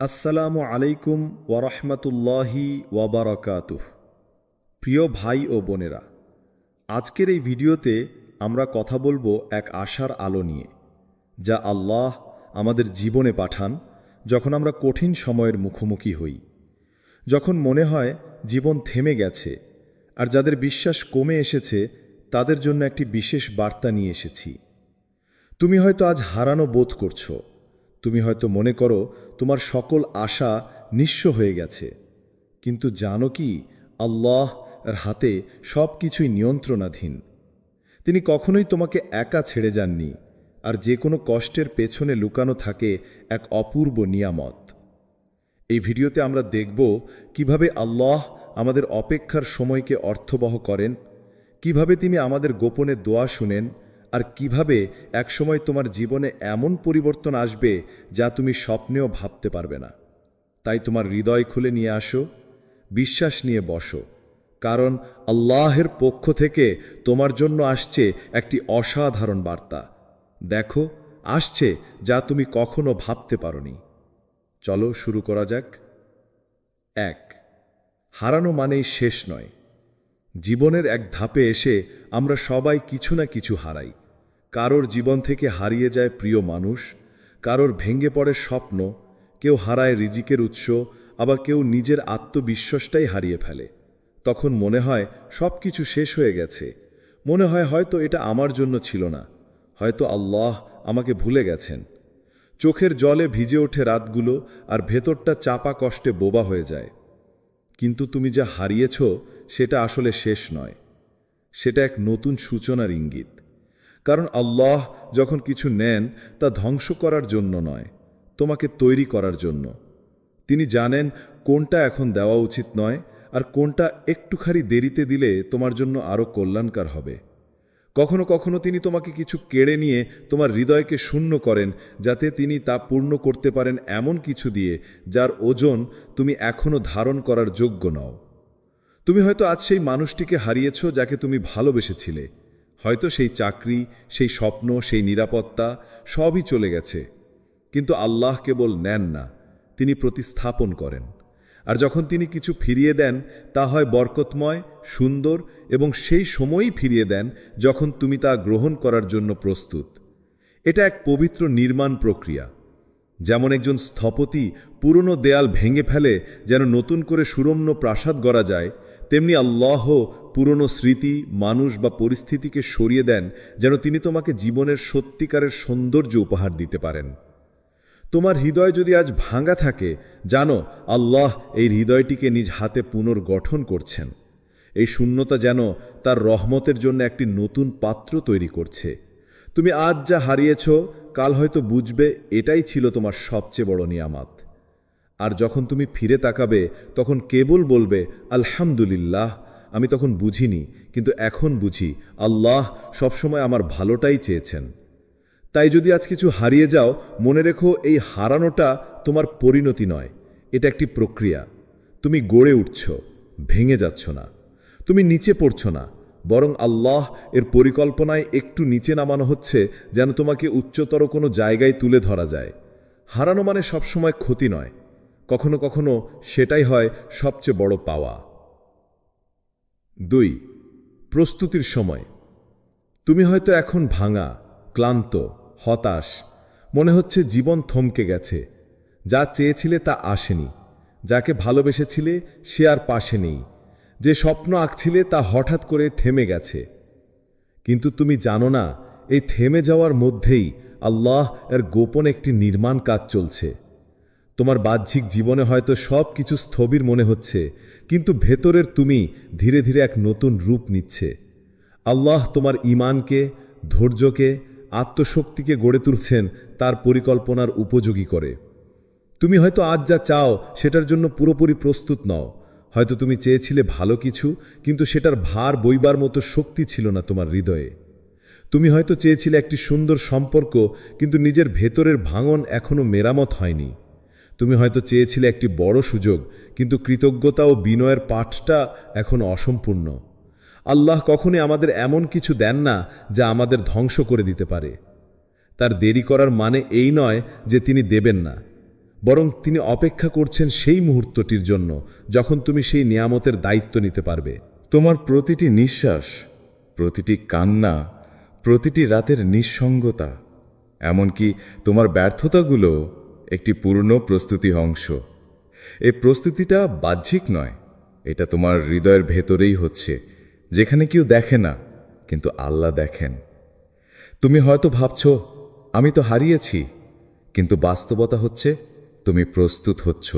আসসালামু আলাইকুম ওয়ারহমতুল্লাহি ওয়াবারাকাতুহ। প্রিয় ভাই ও বোনেরা, আজকের এই ভিডিওতে আমরা কথা বলবো এক আশার আলো নিয়ে, যা আল্লাহ আমাদের জীবনে পাঠান যখন আমরা কঠিন সময়ের মুখোমুখি হই, যখন মনে হয় জীবন থেমে গেছে আর যাদের বিশ্বাস কমে এসেছে তাদের জন্য একটি বিশেষ বার্তা নিয়ে এসেছি। তুমি হয়তো আজ হারানো বোধ করছো, তুমি হয়তো মনে করো তোমার সকল আশা নিঃস্ব হয়ে গেছে, কিন্তু জানো কি, আল্লাহ এর হাতে সব কিছুই নিয়ন্ত্রণাধীন। তিনি কখনোই তোমাকে একা ছেড়ে যাননি, আর যে কোনো কষ্টের পেছনে লুকানো থাকে এক অপূর্ব নিয়ামত। এই ভিডিওতে আমরা দেখব কিভাবে আল্লাহ আমাদের অপেক্ষার সময়কে অর্থবহ করেন, কিভাবে তিনি আমাদের গোপনে দোয়া শুনেন, আর কিভাবে একসময় তোমার জীবনে এমন পরিবর্তন আসবে যা তুমি স্বপ্নেও ভাবতে পারবে না। তাই তোমার হৃদয় খুলে নিয়ে আসো, বিশ্বাস নিয়ে বসো, কারণ আল্লাহের পক্ষ থেকে তোমার জন্য আসছে একটি অসাধারণ বার্তা। দেখো, আসছে যা তুমি কখনো ভাবতে পারোনি। চলো শুরু করা যাক। 1. হারানো মানেই শেষ নয়। জীবনের এক ধাপে এসে আমরা সবাই কিছু না কিছু হারাই। কারোর জীবন থেকে হারিয়ে যায় প্রিয় মানুষ, কারোর ভেঙে পড়ে স্বপ্ন, কেউ হারায় রিজিকের উৎস, আবার কেউ নিজের আত্মবিশ্বাসটাই হারিয়ে ফেলে। তখন মনে হয় সব কিছু শেষ হয়ে গেছে, মনে হয় হয়তো এটা আমার জন্য ছিল না, হয়তো আল্লাহ আমাকে ভুলে গেছেন। চোখের জলে ভিজে ওঠে রাতগুলো, আর ভেতরটা চাপা কষ্টে বোবা হয়ে যায়। কিন্তু তুমি যা হারিয়েছ সেটা আসলে শেষ নয়, সেটা এক নতুন সূচনার ইঙ্গিত। কারণ আল্লাহ যখন কিছু নেন তা ধ্বংস করার জন্য নয়, তোমাকে তৈরি করার জন্য। তিনি জানেন কোনটা এখন দেওয়া উচিত নয়, আর কোনটা একটুখানি দেরিতে দিলে তোমার জন্য আরও কল্যাণকর হবে। কখনো কখনো তিনি তোমাকে কিছু কেড়ে নিয়ে তোমার হৃদয়কে শূন্য করেন, যাতে তিনি তা পূর্ণ করতে পারেন এমন কিছু দিয়ে যার ওজন তুমি এখনও ধারণ করার যোগ্য নও। তুমি হয়তো আজ সেই মানুষটিকে হারিয়েছ যাকে তুমি ভালোবেসেছিলে। হয়তো সেই চাকরি, সেই স্বপ্ন, সেই নিরাপত্তা সবই চলে গেছে। কিন্তু আল্লাহ কেবল নেন না, তিনি প্রতিস্থাপন করেন। আর যখন তিনি কিছু ফিরিয়ে দেন তা হয় বরকতময়, সুন্দর, এবং সেই সময়ই ফিরিয়ে দেন যখন তুমি তা গ্রহণ করার জন্য প্রস্তুত। এটা এক পবিত্র নির্মাণ প্রক্রিয়া। যেমন একজন স্থপতি পুরনো দেয়াল ভেঙে ফেলে যেন নতুন করে সুরম্য প্রাসাদ গড়া যায়, তেমনি আল্লাহ পুরনো স্মৃতি, মানুষ বা পরিস্থিতিকে সরিয়ে দেন যেন তিনি তোমাকে জীবনের সত্যিকারের সৌন্দর্য উপহার দিতে পারেন। তোমার হৃদয় যদি আজ ভাঙা থাকে, জানো আল্লাহ এই হৃদয়টিকে নিজ হাতে পুনর্গঠন করছেন। এই শূন্যতা যেন তার রহমতের জন্য একটি নতুন পাত্র তৈরি করছে। তুমি আজ যা হারিয়েছ, কাল হয়তো বুঝবে এটাই ছিল তোমার সবচেয়ে বড় নিয়ামত। আর যখন তুমি ফিরে তাকাবে তখন কেবল বলবে, আলহামদুলিল্লাহ, আমি তখন বুঝিনি, কিন্তু এখন বুঝি আল্লাহ সবসময় আমার ভালোটাই চেয়েছেন। তাই যদি আজ কিছু হারিয়ে যাও, মনে রেখো এই হারানোটা তোমার পরিণতি নয়, এটা একটি প্রক্রিয়া। তুমি গড়ে উঠছ, ভেঙে যাচ্ছ না। তুমি নিচে পড়ছ না, বরং আল্লাহ এর পরিকল্পনায় একটু নিচে নামানো হচ্ছে যেন তোমাকে উচ্চতর কোনো জায়গায় তুলে ধরা যায়। হারানো মানে সবসময় ক্ষতি নয়, কখনো কখনো সেটাই হয় সবচেয়ে বড় পাওয়া। 2. প্রস্তুতির সময়। তুমি হয়তো এখন ভাঙা, ক্লান্ত, হতাশ, মনে হচ্ছে জীবন থমকে গেছে। যা চেয়েছিলে তা আসেনি, যাকে ভালোবেসেছিলে সে আর পাশে নেই, যে স্বপ্ন আঁকছিলে তা হঠাৎ করে থেমে গেছে। কিন্তু তুমি জানো না, এই থেমে যাওয়ার মধ্যেই আল্লাহ এর গোপন একটি নির্মাণ কাজ চলছে। তোমার বাহ্যিক জীবনে হয়তো সব কিছু স্থবির মনে হচ্ছে, কিন্তু ভেতরের তুমি ধীরে ধীরে এক নতুন রূপ নিচ্ছে। আল্লাহ তোমার ঈমানকে, ধৈর্যকে, আত্মশক্তিকে গড়ে তুলছেন তার পরিকল্পনার উপযোগী করে। তুমি হয়তো আজ যা চাও সেটার জন্য পুরোপুরি প্রস্তুত নও। হয়তো তুমি চেয়েছিলে ভালো কিছু, কিন্তু সেটার ভার বইবার মতো শক্তি ছিল না তোমার হৃদয়ে। তুমি হয়তো চেয়েছিলে একটি সুন্দর সম্পর্ক, কিন্তু নিজের ভেতরের ভাঙন এখনো মেরামত হয়নি। তুমি হয়তো চেয়েছিলে একটি বড় সুযোগ, কিন্তু কৃতজ্ঞতা ও বিনয়ের পাঠটা এখন অসম্পূর্ণ। আল্লাহ কখনই আমাদের এমন কিছু দেন না যা আমাদের ধ্বংস করে দিতে পারে। তার দেরি করার মানে এই নয় যে তিনি দেবেন না, বরং তিনি অপেক্ষা করছেন সেই মুহূর্তটির জন্য যখন তুমি সেই নিয়ামতের দায়িত্ব নিতে পারবে। তোমার প্রতিটি নিঃশ্বাস, প্রতিটি কান্না, প্রতিটি রাতের নিঃসঙ্গতা, এমনকি তোমার ব্যর্থতাগুলো একটি পূর্ণ প্রস্তুতি অংশ। এই প্রস্তুতিটা বাহ্যিক নয়, এটা তোমার হৃদয়ের ভেতরেই হচ্ছে, যেখানে কেউ দেখে না, কিন্তু আল্লাহ দেখেন। তুমি হয়তো ভাবছ আমি তো হারিয়েছি, কিন্তু বাস্তবতা হচ্ছে তুমি প্রস্তুত হচ্ছ,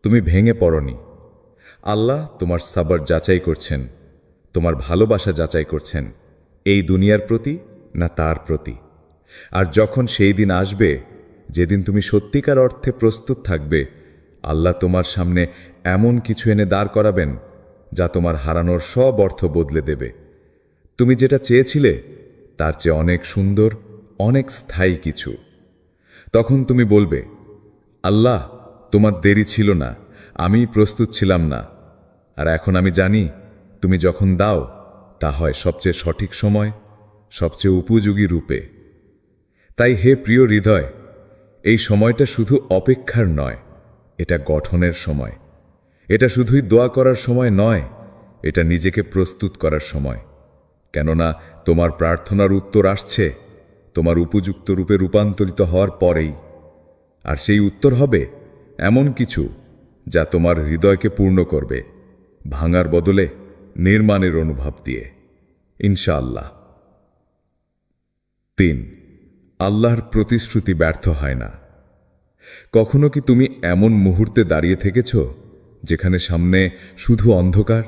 তুমি ভেঙে পড়নি। আল্লাহ তোমার সাবর যাচাই করছেন, তোমার ভালোবাসা যাচাই করছেন, এই দুনিয়ার প্রতি না তার প্রতি। আর যখন সেই দিন আসবে যেদিন তুমি সত্যিকার অর্থে প্রস্তুত থাকবে, আল্লাহ তোমার সামনে এমন কিছু এনে দাঁড় করাবেন যা তোমার হারানোর সব অর্থ বদলে দেবে। তুমি যেটা চেয়েছিলে তার চেয়ে অনেক সুন্দর, অনেক স্থায়ী কিছু। তখন তুমি বলবে, আল্লাহ, তোমার দেরি ছিল না, আমি প্রস্তুত ছিলাম না। আর এখন আমি জানি তুমি যখন দাও তা হয় সবচেয়ে সঠিক সময়, সবচেয়ে উপযোগী রূপে। তাই হে প্রিয় হৃদয়, এই সময়টা শুধু অপেক্ষার নয়, এটা গঠনের সময়। এটা শুধুই দোয়া করার সময় নয়, এটা নিজেকে প্রস্তুত করার সময়। কেননা তোমার প্রার্থনার উত্তর আসছে তোমার উপযুক্ত রূপে রূপান্তরিত হওয়ার পরেই। আর সেই উত্তর হবে এমন কিছু যা তোমার হৃদয়কে পূর্ণ করবে, ভাঙার বদলে নির্মাণের অনুভব দিয়ে, ইনশাআল্লাহ। 3. আল্লাহর প্রতিশ্রুতি ব্যর্থ হয় না। কখনো কি তুমি এমন মুহূর্তে দাঁড়িয়ে থেকেছ যেখানে সামনে শুধু অন্ধকার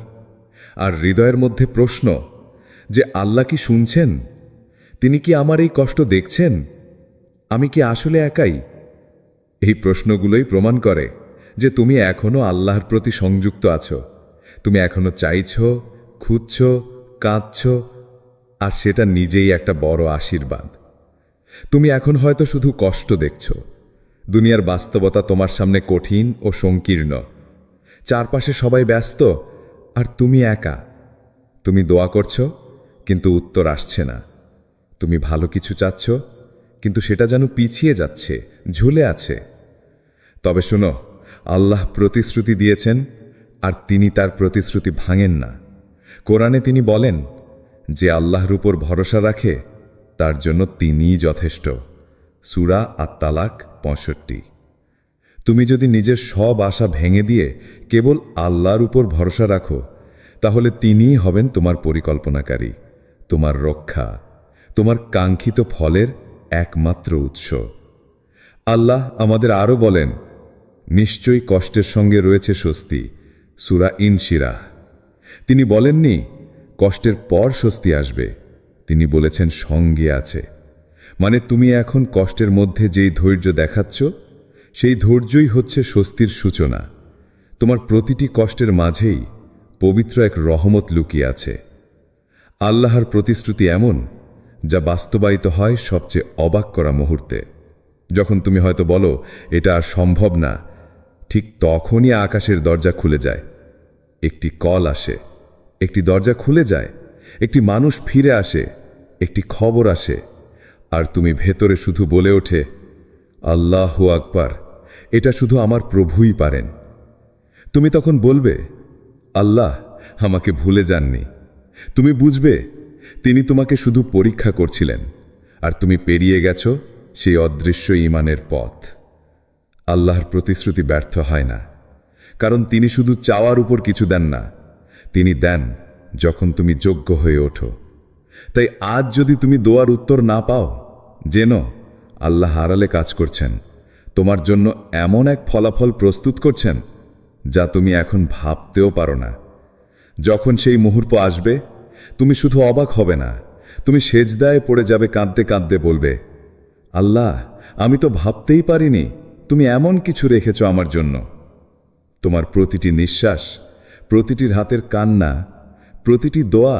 আর হৃদয়ের মধ্যে প্রশ্ন যে আল্লাহ কি শুনছেন? তিনি কি আমার এই কষ্ট দেখছেন? আমি কি আসলে একাই? এই প্রশ্নগুলোই প্রমাণ করে যে তুমি এখনো আল্লাহর প্রতি সংযুক্ত আছো। তুমি এখনো চাইছ, খুঁজছ, কাঁদছ, আর সেটা নিজেই একটা বড় আশীর্বাদ। তুমি এখন হয়তো শুধু কষ্ট দেখছ। দুনিয়ার বাস্তবতা তোমার সামনে কঠিন ও সংকীর্ণ। চারপাশে সবাই ব্যস্ত আর তুমি একা। তুমি দোয়া করছ কিন্তু উত্তর আসছে না। তুমি ভালো কিছু চাচ্ছ কিন্তু সেটা যেন পিছিয়ে যাচ্ছে, ঝুলে আছে। তবে শোনো, আল্লাহ প্রতিশ্রুতি দিয়েছেন আর তিনি তার প্রতিশ্রুতি ভাঙেন না। কোরআনে তিনি বলেন, যে আল্লাহর উপর ভরসা রাখে তার জন্য তিনিই যথেষ্ট। সূরা আত-তালাক 65। তুমি যদি নিজের সব আশা ভেঙে দিয়ে কেবল আল্লাহর উপর ভরসা রাখো, তাহলে তিনিই হবেন তোমার পরিকল্পনাকারী, তোমার রক্ষা, তোমার কাঙ্ক্ষিত ফলের একমাত্র উৎস। আল্লাহ আমাদের আরও বলেন, নিশ্চয়ই কষ্টের সঙ্গে রয়েছে স্বস্তি। সূরা ইনশিরাহ। তিনি বলেননি কষ্টের পর স্বস্তি আসবে, তিনি বলেছেন সঙ্গে আছে। মানে তুমি এখন কষ্টের মধ্যে যেই ধৈর্য দেখাচ্ছ, সেই ধৈর্যই হচ্ছে স্বস্তির সূচনা। তোমার প্রতিটি কষ্টের মাঝেই পবিত্র এক রহমত লুকিয়ে আছে। আল্লাহর প্রতিশ্রুতি এমন যা বাস্তবায়িত হয় সবচেয়ে অবাক করা মুহূর্তে। যখন তুমি হয়তো বলো এটা আর সম্ভব না, ঠিক তখনই আকাশের দরজা খুলে যায়। একটি কল আসে, একটি দরজা খুলে যায়, একটি মানুষ ফিরে আসে, একটি খবর আসে, আর তুমি ভেতরে শুধু বলে ওঠে, আল্লাহু আকবার, এটা শুধু আমার প্রভুই পারেন। তুমি তখন বলবে, আল্লাহ আমাকে ভুলে যাননি। তুমি বুঝবে তিনি তোমাকে শুধু পরীক্ষা করছিলেন, আর তুমি পেরিয়ে গেছ সেই অদৃশ্য ঈমানের পথ। আল্লাহর প্রতিশ্রুতি ব্যর্থ হয় না, কারণ তিনি শুধু চাওয়ার উপর কিছু দেন না, তিনি দেন যখন তুমি যোগ্য হয়ে ওঠো। তাই আজ যদি তুমি দোয়ার উত্তর না পাও, জেনো আল্লাহ আড়ালে কাজ করছেন, তোমার জন্য এমন এক ফলাফল প্রস্তুত করছেন যা তুমি এখন ভাবতেও পারো না। যখন সেই মুহূর্ত আসবে, তুমি শুধু অবাক হবে না, তুমি সেজদায় পড়ে যাবে, কাঁদতে কাঁদতে বলবে, আল্লাহ, আমি তো ভাবতেই পারিনি তুমি এমন কিছু রেখেছ আমার জন্য। তোমার প্রতিটি নিঃশ্বাস, প্রতিটি হাতের কান্না, প্রতিটি দোয়া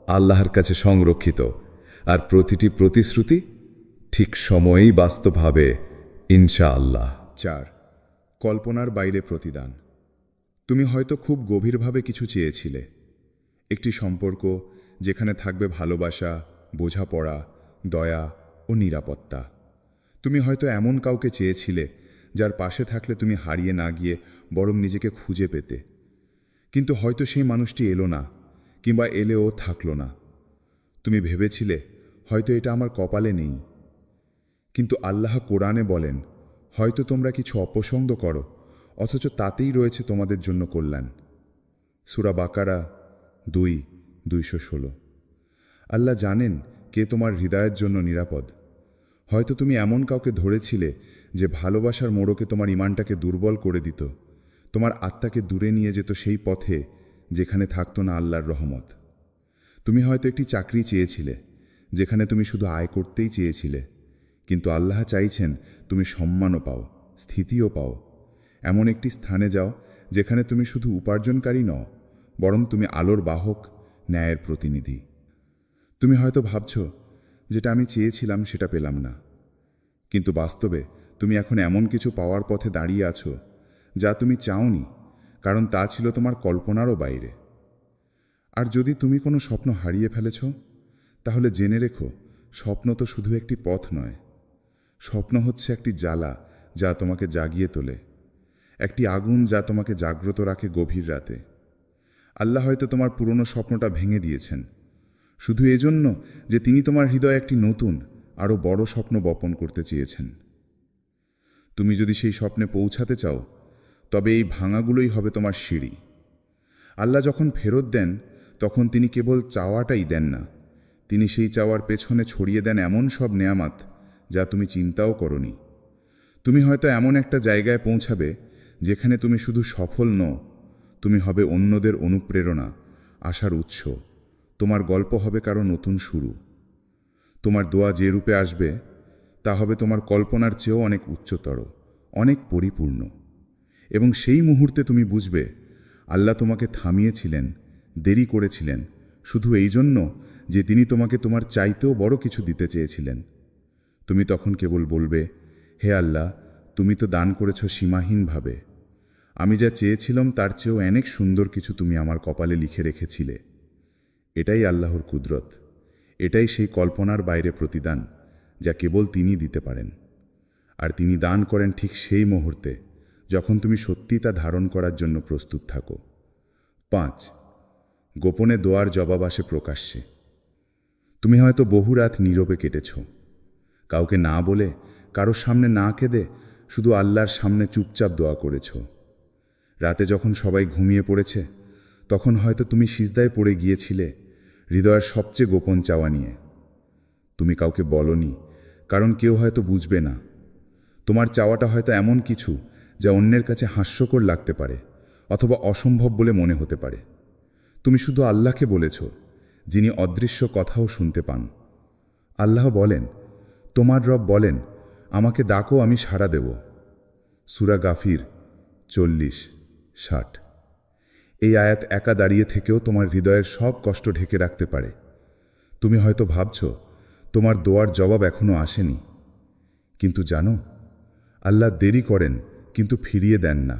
আল্লাহর কাছে সংরক্ষিত, আর প্রতিটি প্রতিশ্রুতি ঠিক সময়েই বাস্তব হবে, ইনশাআল্লাহ। 4. কল্পনার বাইরে প্রতিদান। তুমি হয়তো খুব গভীরভাবে কিছু চেয়েছিলে, একটি সম্পর্ক যেখানে থাকবে ভালোবাসা, বোঝাপড়া, দয়া ও নিরাপত্তা। তুমি হয়তো এমন কাউকে চেয়েছিলে যার পাশে থাকলে তুমি হারিয়ে না গিয়ে বরং নিজেকে খুঁজে পেতে। কিন্তু হয়তো সেই মানুষটি এলো না, কিংবা এলেও থাকলো না। তুমি ভেবেছিলে হয়তো এটা আমার কপালে নেই। কিন্তু আল্লাহ কোরআনে বলেন, হয়তো তোমরা কিছু অপছন্দ করো, অথচ তাতেই রয়েছে তোমাদের জন্য কল্যাণ। সূরা বাকারা 2:216। আল্লাহ জানেন কে তোমার হৃদয়ের জন্য নিরাপদ। হয়তো তুমি এমন কাউকে ধরেছিলে যে ভালোবাসার মোড়কে তোমার ইমানটাকে দুর্বল করে দিত, তোমার আত্মাকে দূরে নিয়ে যেত সেই পথে যেখানে থাকত না আল্লাহর রহমত। তুমি হয়তো একটি চাকরি চেয়েছিলে যেখানে তুমি শুধু আয় করতেই চেয়েছিলে, কিন্তু আল্লাহ চাইছেন তুমি সম্মানও পাও, স্থিতিও পাও। এমন একটি স্থানে যাও যেখানে তুমি শুধু উপার্জনকারী নও, বরং তুমি আলোর বাহক, ন্যায়ের প্রতিনিধি। তুমি হয়তো ভাবছ, যেটা আমি চেয়েছিলাম সেটা পেলাম না। কিন্তু বাস্তবে তুমি এখন এমন কিছু পাওয়ার পথে দাঁড়িয়ে আছো যা তুমি চাওনি, কারণ তা ছিল তোমার কল্পনারও বাইরে। আর যদি তুমি কোনো স্বপ্ন হারিয়ে ফেলেছ, তাহলে জেনে রেখো, স্বপ্ন তো শুধু একটি পথ নয়। স্বপ্ন হচ্ছে একটি জ্বালা যা তোমাকে জাগিয়ে তোলে, একটি আগুন যা তোমাকে জাগ্রত রাখে গভীর রাতে। আল্লাহ হয়তো তোমার পুরনো স্বপ্নটা ভেঙে দিয়েছেন, শুধু এজন্য যে তিনি তোমার হৃদয়ে একটি নতুন, আরও বড় স্বপ্ন বপন করতে চেয়েছেন। তুমি যদি সেই স্বপ্নে পৌঁছাতে চাও, তবে এই ভাঙাগুলোই হবে তোমার সিঁড়ি। আল্লাহ যখন ফেরত দেন, তখন তিনি কেবল চাওয়াটাই দেন না, তিনি সেই চাওয়ার পেছনে ছড়িয়ে দেন এমন সব নেয়ামত যা তুমি চিন্তাও করনি। তুমি হয়তো এমন একটা জায়গায় পৌঁছাবে যেখানে তুমি শুধু সফল নও, তুমি হবে অন্যদের অনুপ্রেরণা, আশার উৎস। তোমার গল্প হবে কারো নতুন শুরু। তোমার দোয়া যে রূপে আসবে তা হবে তোমার কল্পনার চেয়েও অনেক উচ্চতর, অনেক পরিপূর্ণ। এবং সেই মুহূর্তে তুমি বুঝবে আল্লাহ তোমাকে থামিয়েছিলেন, দেরি করেছিলেন, শুধু এই জন্য যে তিনি তোমাকে তোমার চাইতেও বড় কিছু দিতে চেয়েছিলেন। তুমি তখন কেবল বলবে, হে আল্লাহ, তুমি তো দান করেছ সীমাহীনভাবে। আমি যা চেয়েছিলাম তার চেয়েও অনেক সুন্দর কিছু তুমি আমার কপালে লিখে রেখেছিলে। এটাই আল্লাহর কুদরত, এটাই সেই কল্পনার বাইরে প্রতিদান যা কেবল তিনি দিতে পারেন। আর তিনি দান করেন ঠিক সেই মুহূর্তে যখন তুমি সত্যি তা ধারণ করার জন্য প্রস্তুত থাকো। 5. গোপনে দোয়ার জবাব আসে প্রকাশ্যে। তুমি হয়তো বহু রাত নীরবে কেটেছ, কাউকে না বলে, কারোর সামনে না কেঁদে, শুধু আল্লাহর সামনে চুপচাপ দোয়া করেছ। রাতে যখন সবাই ঘুমিয়ে পড়েছে, তখন হয়তো তুমি সিজদায় পড়ে গিয়েছিলে হৃদয়ের সবচেয়ে গোপন চাওয়া নিয়ে। তুমি কাউকে বলনি, কারণ কেউ হয়তো বুঝবে না। তোমার চাওয়াটা হয়তো এমন কিছু যা অন্যের কাছে হাস্যকর লাগতে পারে, অথবা অসম্ভব বলে মনে হতে পারে। তুমি শুধু আল্লাহকে বলেছ, যিনি অদৃশ্য কথাও শুনতে পান। আল্লাহ বলেন, তোমার রব বলেন, আমাকে ডাকো, আমি সাড়া দেব। সূরা গাফির 40-60। এই আয়াত একা দাঁড়িয়ে থেকেও তোমার হৃদয়ের সব কষ্ট ঢেকে রাখতে পারে। তুমি হয়তো ভাবছ, তোমার দোয়ার জবাব এখনো আসেনি। কিন্তু জানো, আল্লাহ দেরি করেন কিন্তু ফিরিয়ে দেন না।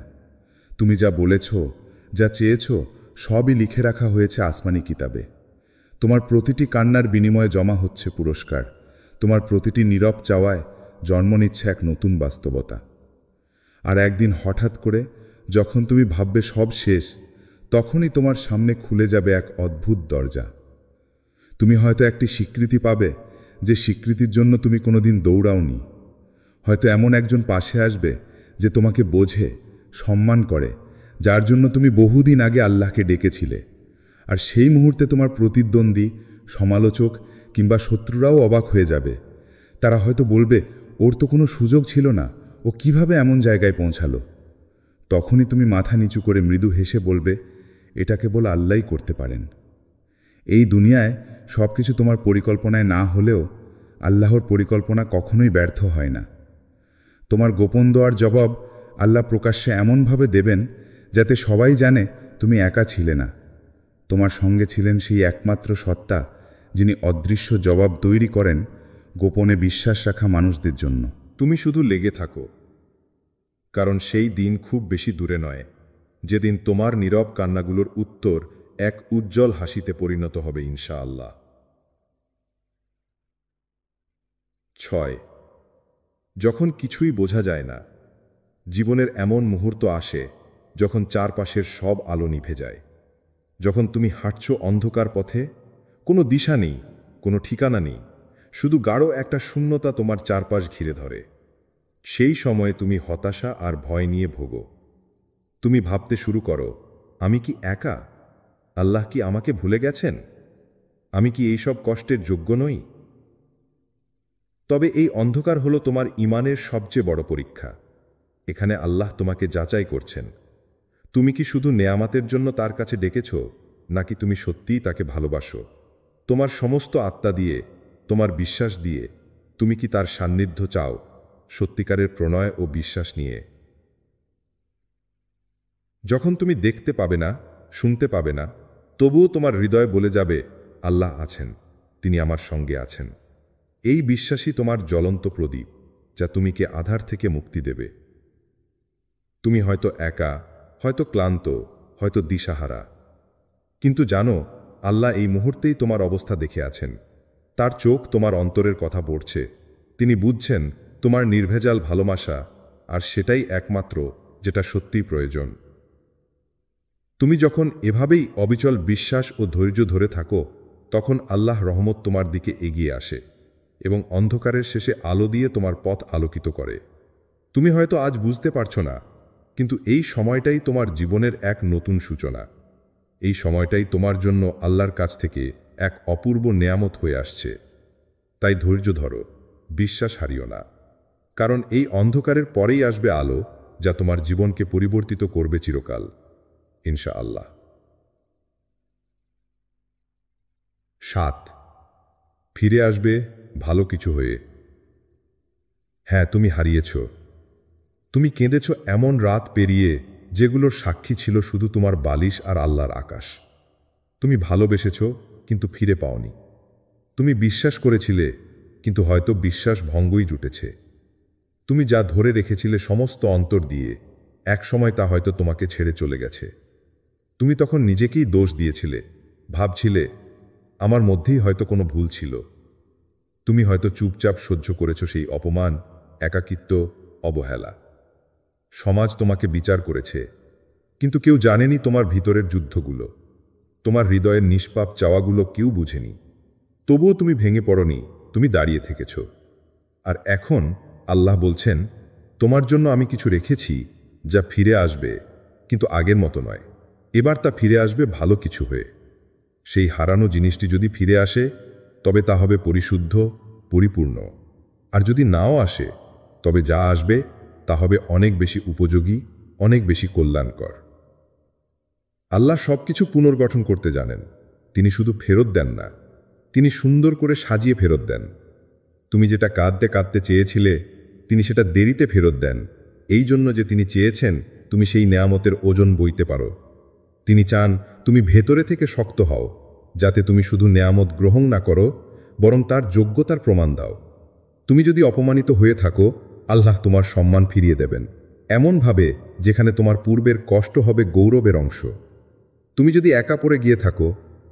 তুমি যা বলেছ, যা চেয়েছ, সবই লিখে রাখা হয়েছে আসমানি কিতাবে। তোমার প্রতিটি কান্নার বিনিময়ে জমা হচ্ছে পুরস্কার। তোমার প্রতিটি নীরব চাওয়ায় জন্ম নিচ্ছে এক নতুন বাস্তবতা। আর একদিন হঠাৎ করে যখন তুমি ভাববে সব শেষ, তখনই তোমার সামনে খুলে যাবে এক অদ্ভুত দরজা। তুমি হয়তো একটি স্বীকৃতি পাবে, যে স্বীকৃতির জন্য তুমি কোনোদিন দৌড়াওনি। হয়তো এমন একজন পাশে আসবে যে তোমাকে বোঝে, সম্মান করে, যার জন্য তুমি বহুদিন আগে আল্লাহকে ডেকেছিলে। আর সেই মুহূর্তে তোমার প্রতিদ্বন্দ্বী, সমালোচক কিংবা শত্রুরাও অবাক হয়ে যাবে। তারা হয়তো বলবে, ওর তো কোনো সুযোগ ছিল না, ও কিভাবে এমন জায়গায় পৌঁছালো। তখনই তুমি মাথা নিচু করে মৃদু হেসে বলবে, এটা কেবল আল্লাহই করতে পারেন। এই দুনিয়ায় সব কিছু তোমার পরিকল্পনায় না হলেও আল্লাহর পরিকল্পনা কখনোই ব্যর্থ হয় না। তোমার গোপন দোয়ার জবাব আল্লাহ প্রকাশ্যে এমনভাবে দেবেন যাতে সবাই জানে তুমি একা ছিলে না। তোমার সঙ্গে ছিলেন সেই একমাত্র সত্তা, যিনি অদৃশ্য জবাব তৈরি করেন গোপনে বিশ্বাস রাখা মানুষদের জন্য। তুমি শুধু লেগে থাকো, কারণ সেই দিন খুব বেশি দূরে নয় যেদিন তোমার নীরব কান্নাগুলোর উত্তর এক উজ্জ্বল হাসিতে পরিণত হবে ইনশাআল্লাহ। 6. যখন কিছুই বোঝা যায় না, জীবনের এমন মুহূর্ত আসে যখন চারপাশের সব আলো নিভে যায়, যখন তুমি হাঁটছ অন্ধকার পথে, কোনো দিশা নেই, কোনো ঠিকানা নেই, শুধু গাঢ় একটা শূন্যতা তোমার চারপাশ ঘিরে ধরে। সেই সময়ে তুমি হতাশা আর ভয় নিয়ে ভোগো। তুমি ভাবতে শুরু করো, আমি কি একা? আল্লাহ কি আমাকে ভুলে গেছেন? আমি কি এইসব কষ্টের যোগ্য নই? তবে এই অন্ধকার হলো তোমার ঈমানের সবচেয়ে বড় পরীক্ষা। এখানে আল্লাহ তোমাকে যাচাই করছেন। তুমি কি শুধু নেয়ামাতের জন্য তার কাছে ডেকেছ, নাকি তুমি সত্যিই তাকে ভালোবাসো? তোমার সমস্ত আত্মা দিয়ে, তোমার বিশ্বাস দিয়ে, তুমি কি তার সান্নিধ্য চাও, সত্যিকারের প্রণয় ও বিশ্বাস নিয়ে? যখন তুমি দেখতে পাবে না, শুনতে পাবে না, তবুও তোমার হৃদয় বলে যাবে, আল্লাহ আছেন, তিনি আমার সঙ্গে আছেন। এই বিশ্বাসই তোমার জ্বলন্ত প্রদীপ, যা তুমিকে আধার থেকে মুক্তি দেবে। তুমি হয়তো একা, হয়তো ক্লান্ত, হয়তো দিশাহারা, কিন্তু জানো, আল্লাহ এই মুহূর্তেই তোমার অবস্থা দেখে আছেন। তার চোখ তোমার অন্তরের কথা পড়ছে। তিনি বুঝছেন তোমার নির্ভেজাল ভালোবাসা, আর সেটাই একমাত্র যেটা সত্যিই প্রয়োজন। তুমি যখন এভাবেই অবিচল বিশ্বাস ও ধৈর্য ধরে থাকো, তখন আল্লাহ রহমত তোমার দিকে এগিয়ে আসে এবং অন্ধকারের শেষে আলো দিয়ে তোমার পথ আলোকিত করে। তুমি হয়তো আজ বুঝতে পারছো না, কিন্তু এই সময়টাই তোমার জীবনের এক নতুন সূচনা। এই সময়টাই তোমার জন্য আল্লাহর কাছ থেকে এক অপূর্ব নেয়ামত হয়ে আসছে। তাই ধৈর্য ধরো, বিশ্বাস হারিও না, কারণ এই অন্ধকারের পরেই আসবে আলো, যা তোমার জীবনকে পরিবর্তিত করবে চিরকাল, ইনশাআল্লাহ। 7. ফিরে আসবে ভালো কিছু হয়ে। হ্যাঁ, তুমি হারিয়েছ। তুমি কেঁদেছ এমন রাত পেরিয়ে যেগুলোর সাক্ষী ছিল শুধু তোমার বালিশ আর আল্লাহর আকাশ। তুমি ভালোবেসেছ, কিন্তু ফিরে পাওনি। তুমি বিশ্বাস করেছিলে, কিন্তু হয়তো বিশ্বাস ভঙ্গই জুটেছে। তুমি যা ধরে রেখেছিলে সমস্ত অন্তর দিয়ে, একসময় তা হয়তো তোমাকে ছেড়ে চলে গেছে। তুমি তখন নিজেকেই দোষ দিয়েছিলে, ভাবছিলে আমার মধ্যেই হয়তো কোনো ভুল ছিল। তুমি হয়তো চুপচাপ সহ্য করেছ সেই অপমান, একাকিত্ব, অবহেলা। সমাজ তোমাকে বিচার করেছে, কিন্তু কেউ জানেনি তোমার ভিতরের যুদ্ধগুলো, তোমার হৃদয়ের নিষ্পাপ চাওয়াগুলো কেউ বুঝেনি। তবুও তুমি ভেঙে পড়নি, তুমি দাঁড়িয়ে থেকেছ। আর এখন আল্লাহ বলছেন, তোমার জন্য আমি কিছু রেখেছি যা ফিরে আসবে, কিন্তু আগের মতো নয়। এবার তা ফিরে আসবে ভালো কিছু হয়ে। সেই হারানো জিনিসটি যদি ফিরে আসে, তবে তা হবে পরিশুদ্ধ, পরিপূর্ণ। আর যদি নাও আসে, তবে যা আসবে তা হবে অনেক বেশি উপযোগী, অনেক বেশি কল্যাণকর। আল্লাহ সব কিছু পুনর্গঠন করতে জানেন। তিনি শুধু ফেরত দেন না, তিনি সুন্দর করে সাজিয়ে ফেরত দেন। তুমি যেটা কাঁদতে কাঁদতে চেয়েছিলে, তিনি সেটা দেরিতে ফেরত দেন, এই জন্য যে তিনি চেয়েছেন তুমি সেই নেয়ামতের ওজন বইতে পারো। তিনি চান তুমি ভেতরে থেকে শক্ত হও, যাতে তুমি শুধু নেয়ামত গ্রহণ না করো, বরং তার যোগ্যতার প্রমাণ দাও। তুমি যদি অপমানিত হয়ে থাকো, আল্লাহ তোমার সম্মান ফিরিয়ে দেবেন, এমনভাবে যেখানে তোমার পূর্বের কষ্ট হবে গৌরবের অংশ। তুমি যদি একা পড়ে গিয়ে থাকো,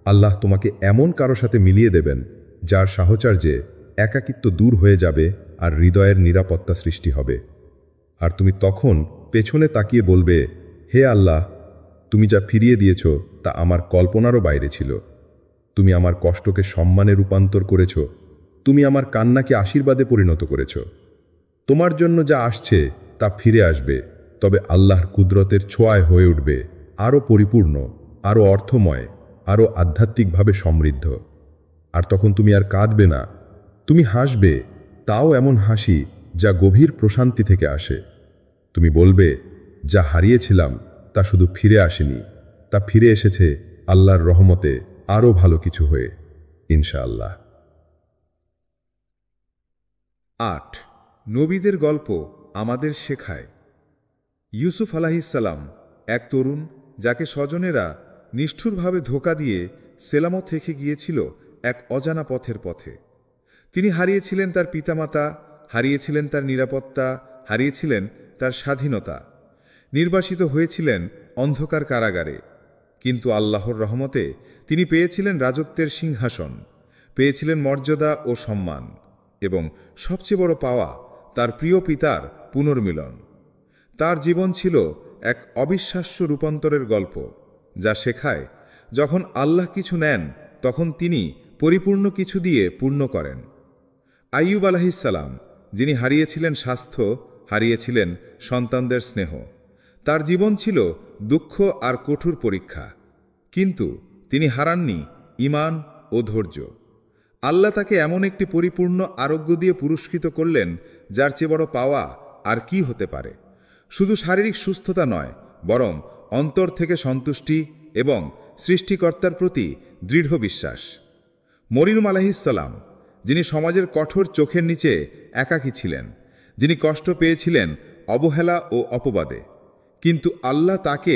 আল্লাহ তোমাকে এমন কারো সাথে মিলিয়ে দেবেন, যার সাহচর্যে একাকিত্ব দূর হয়ে যাবে আর হৃদয়ের নিরাপত্তা সৃষ্টি হবে। আর তুমি তখন পেছনে তাকিয়ে বলবে, হে আল্লাহ, তুমি যা ফিরিয়ে দিয়েছ তা আমার কল্পনারও বাইরে ছিল। তুমি আমার কষ্টকে সম্মানে রূপান্তর করেছ, তুমি আমার কান্নাকে আশীর্বাদে পরিণত করেছ। তোমার জন্য যা আসছে তা ফিরে আসবে, তবে আল্লাহর কুদরতের ছোঁয়ায় হয়ে উঠবে আরও পরিপূর্ণ, আরও অর্থময়, আরও আধ্যাত্মিকভাবে সমৃদ্ধ। আর তখন তুমি আর কাঁদবে না, তুমি হাসবে, তাও এমন হাসি যা গভীর প্রশান্তি থেকে আসে। তুমি বলবে, যা হারিয়েছিলাম তা শুধু ফিরে আসেনি, তা ফিরে এসেছে আল্লাহর রহমতে আরও ভালো কিছু হয়ে, ইনশাআল্লাহ। 8. নবীদের গল্প আমাদের শেখায়। ইউসুফ আলাইহিসসালাম এক তরুণ, যাকে স্বজনেরা নিষ্ঠুরভাবে ধোঁকা দিয়ে সেলামত রেখে গিয়েছিল এক অজানা পথের পথে। তিনি হারিয়েছিলেন তার পিতামাতা, হারিয়েছিলেন তার নিরাপত্তা, হারিয়েছিলেন তার স্বাধীনতা, নির্বাসিত হয়েছিলেন অন্ধকার কারাগারে। কিন্তু আল্লাহর রহমতে তিনি পেয়েছিলেন রাজত্বের সিংহাসন, পেয়েছিলেন মর্যাদা ও সম্মান, এবং সবচেয়ে বড় পাওয়া তার প্রিয় পিতার পুনর্মিলন। তার জীবন ছিল এক অবিশ্বাস্য রূপান্তরের গল্প, যা শেখায় যখন আল্লাহ কিছু নেন তখন তিনি পরিপূর্ণ কিছু দিয়ে পূর্ণ করেন। আইয়ুব আলাইহিসসালাম, যিনি হারিয়েছিলেন স্বাস্থ্য, হারিয়েছিলেন সন্তানদের স্নেহ, তার জীবন ছিল দুঃখ আর কঠোর পরীক্ষা, কিন্তু তিনি হারাননি ঈমান ও ধৈর্য। আল্লাহ তাকে এমন একটি পরিপূর্ণ আরোগ্য দিয়ে পুরস্কৃত করলেন, যার চেয়ে বড় পাওয়া আর কি হতে পারে। শুধু শারীরিক সুস্থতা নয়, বরং অন্তর থেকে সন্তুষ্টি এবং সৃষ্টিকর্তার প্রতি দৃঢ় বিশ্বাস। মরিয়ম আলাইহিসসালাম, যিনি সমাজের কঠোর চোখের নিচে একাকী ছিলেন, যিনি কষ্ট পেয়েছিলেন অবহেলা ও অপবাদে, কিন্তু আল্লাহ তাকে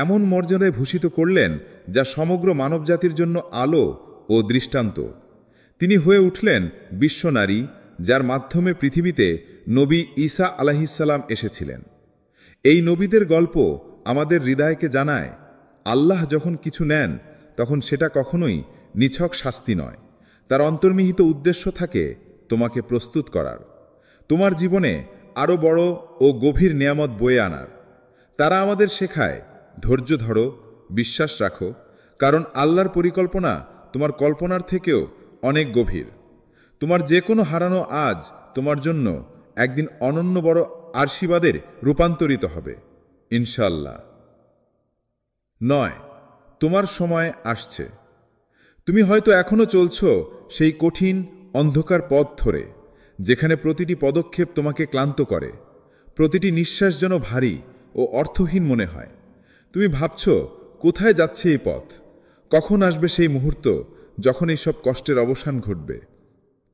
এমন মর্যাদায় ভূষিত করলেন যা সমগ্র মানবজাতির জন্য আলো ও দৃষ্টান্ত। তিনি হয়ে উঠলেন বিশ্বনারী, যার মাধ্যমে পৃথিবীতে নবী ঈসা আলাইহিসসালাম এসেছিলেন। এই নবীদের গল্প আমাদের হৃদয়কে জানায়, আল্লাহ যখন কিছু নেন তখন সেটা কখনোই নিছক শাস্তি নয়, তার অন্তর্নিহিত উদ্দেশ্য থাকে তোমাকে প্রস্তুত করার, তোমার জীবনে আরও বড় ও গভীর নিয়ামত বয়ে আনার। তারা আমাদের শেখায়, ধৈর্য ধরো, বিশ্বাস রাখো, কারণ আল্লাহর পরিকল্পনা তোমার কল্পনার থেকেও অনেক গভীর। তোমার যে কোনো হারানো আজ তোমার জন্য একদিন অনন্য বড় আশীর্বাদের রূপান্তরিত হবে, ইনশাআল্লাহ। 9, তোমার সময় আসছে। তুমি হয়তো এখনো চলছো সেই কঠিন অন্ধকার পথ ধরে, যেখানে প্রতিটি পদক্ষেপ তোমাকে ক্লান্ত করে, প্রতিটি নিঃশ্বাস যেন ভারী ও অর্থহীন মনে হয়। তুমি ভাবছ, কোথায় যাচ্ছে এই পথ, কখন আসবে সেই মুহূর্ত যখন এইসব কষ্টের অবসান ঘটবে।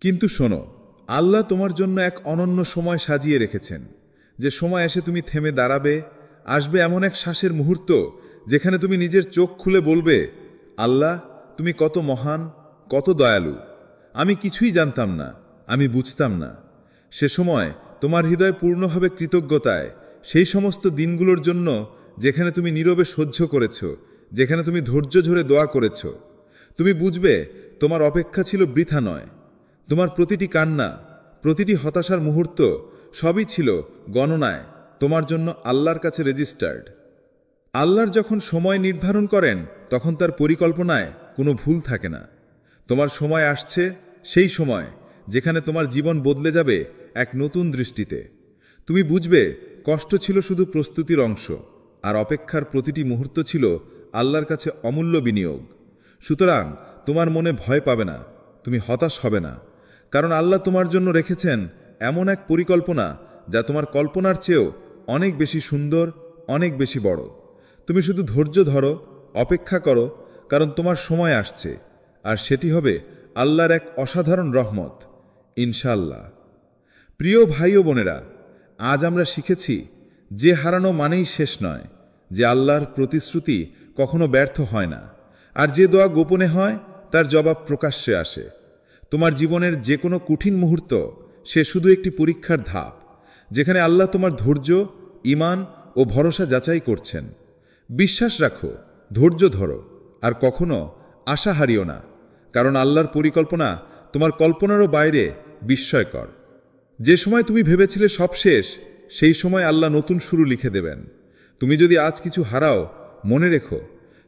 কিন্তু শোনো, আল্লাহ তোমার জন্য এক অনন্য সময় সাজিয়ে রেখেছেন, যে সময় এসে তুমি থেমে দাঁড়াবে। আসবে এমন এক শ্বাসের মুহূর্ত যেখানে তুমি নিজের চোখ খুলে বলবে, আল্লাহ তুমি কত মহান, কত দয়ালু। আমি কিছুই জানতাম না, আমি বুঝতাম না। সে সময় তোমার হৃদয় পূর্ণ হবে কৃতজ্ঞতায়, সেই সমস্ত দিনগুলোর জন্য যেখানে তুমি নীরবে সহ্য করেছ, যেখানে তুমি ধৈর্য ধরে দোয়া করেছ। তুমি বুঝবে তোমার অপেক্ষা ছিল বৃথা নয়। তোমার প্রতিটি কান্না, প্রতিটি হতাশার মুহূর্ত সবই ছিল গণনায় তোমার জন্য আল্লাহর কাছে রেজিস্টার্ড। আল্লাহর যখন সময় নির্ধারণ করেন তখন তার পরিকল্পনায় কোনো ভুল থাকে না। তোমার সময় আসছে, সেই সময় যেখানে তোমার জীবন বদলে যাবে এক নতুন দৃষ্টিতে। তুমি বুঝবে কষ্ট ছিল শুধু প্রস্তুতির অংশ, আর অপেক্ষার প্রতিটি মুহূর্ত ছিল আল্লাহর কাছে অমূল্য বিনিয়োগ। সুতরাং তোমার মনে ভয় পাবে না, তুমি হতাশ হবে না, কারণ আল্লাহ তোমার জন্য রেখেছেন এমন এক পরিকল্পনা যা তোমার কল্পনার চেয়েও অনেক বেশি সুন্দর, অনেক বেশি বড়। তুমি শুধু ধৈর্য ধরো, অপেক্ষা করো, কারণ তোমার সময় আসছে, আর সেটি হবে আল্লাহর এক অসাধারণ রহমত, ইনশাআল্লাহ। প্রিয় ভাই ও বোনেরা, আজ আমরা শিখেছি যে হারানো মানেই শেষ নয়, যে আল্লাহর প্রতিশ্রুতি কখনো ব্যর্থ হয় না, আর যে দোয়া গোপনে হয় তার জবাব প্রকাশ্যে আসে। তোমার জীবনের যে কোনো কঠিন মুহূর্ত সে শুধু একটি পরীক্ষার ধাপ, যেখানে আল্লাহ তোমার ধৈর্য, ঈমান ও ভরসা যাচাই করছেন। বিশ্বাস রাখো, ধৈর্য ধরো, আর কখনো আশা হারিও না, কারণ আল্লাহর পরিকল্পনা তোমার কল্পনারও বাইরে বিস্ময়কর। যে সময় তুমি ভেবেছিলে সব শেষ, সেই সময় আল্লাহ নতুন শুরু লিখে দেবেন। তুমি যদি আজ কিছু হারাও, মনে রেখো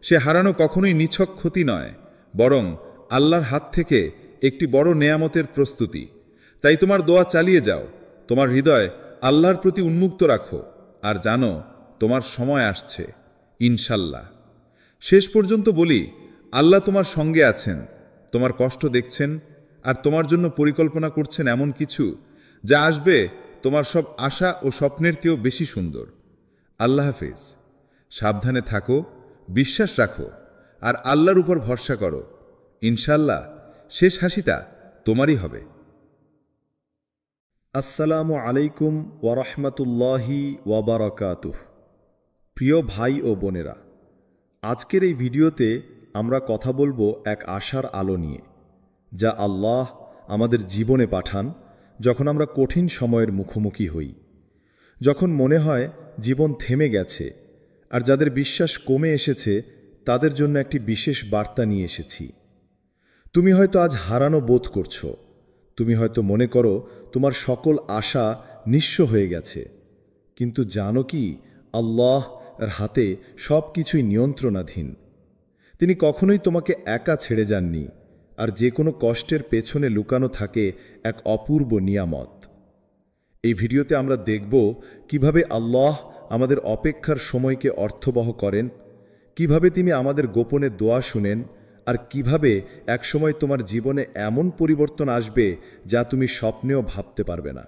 সে হারানো কখনোই নিছক ক্ষতি নয়, বরং আল্লাহর হাত থেকে একটি বড় নেয়ামতের প্রস্তুতি। তাই তোমার দোয়া চালিয়ে যাও, তোমার হৃদয় আল্লাহর প্রতি উন্মুক্ত রাখো, আর জানো তোমার সময় আসছে, ইনশাল্লাহ। শেষ পর্যন্ত বলি, আল্লাহ তোমার সঙ্গে আছেন, তোমার কষ্ট দেখছেন, আর তোমার জন্য পরিকল্পনা করছেন এমন কিছু যা আসবে তোমার সব আশা ও স্বপ্নের চেয়েও বেশি সুন্দর। আল্লাহ হাফেজ। সাবধানে থাকো, বিশ্বাস রাখো, আর আল্লাহর উপর ভরসা করো। ইনশাল্লাহ শেষ হাসিটা তোমারই হবে। আসসালামু আলাইকুম ওয়ারহমতুল্লাহি ওয়াবারাকাতুহ। প্রিয় ভাই ও বোনেরা, আজকের এই ভিডিওতে আমরা কথা বলবো এক আশার আলো নিয়ে, যা আল্লাহ আমাদের জীবনে পাঠান যখন আমরা কঠিন সময়ের মুখোমুখি হই, যখন মনে হয় জীবন থেমে গেছে, আর যাদের বিশ্বাস কমে এসেছে তাদের জন্য একটি বিশেষ বার্তা নিয়ে এসেছি। তুমি হয়তো আজ হারানো বোধ করছো, তুমি হয়তো মনে করো তোমার সকল আশা নিঃস্ব হয়ে গেছে, কিন্তু জানো কি, আল্লাহ এর হাতে সব কিছুই নিয়ন্ত্রণাধীন। তিনি কখনোই তোমাকে একা ছেড়ে যাননি, আর যে কোনো কষ্টের পেছনে লুকানো থাকে এক অপূর্ব নিয়ামত। এই ভিডিওতে আমরা দেখব কিভাবে আল্লাহ আমাদের অপেক্ষার সময়কে অর্থবহ করেন, কিভাবে তিনি আমাদের গোপনে দোয়া শুনেন, আর কিভাবে একসময় তোমার জীবনে এমন পরিবর্তন আসবে যা তুমি স্বপ্নেও ভাবতে পারবে না।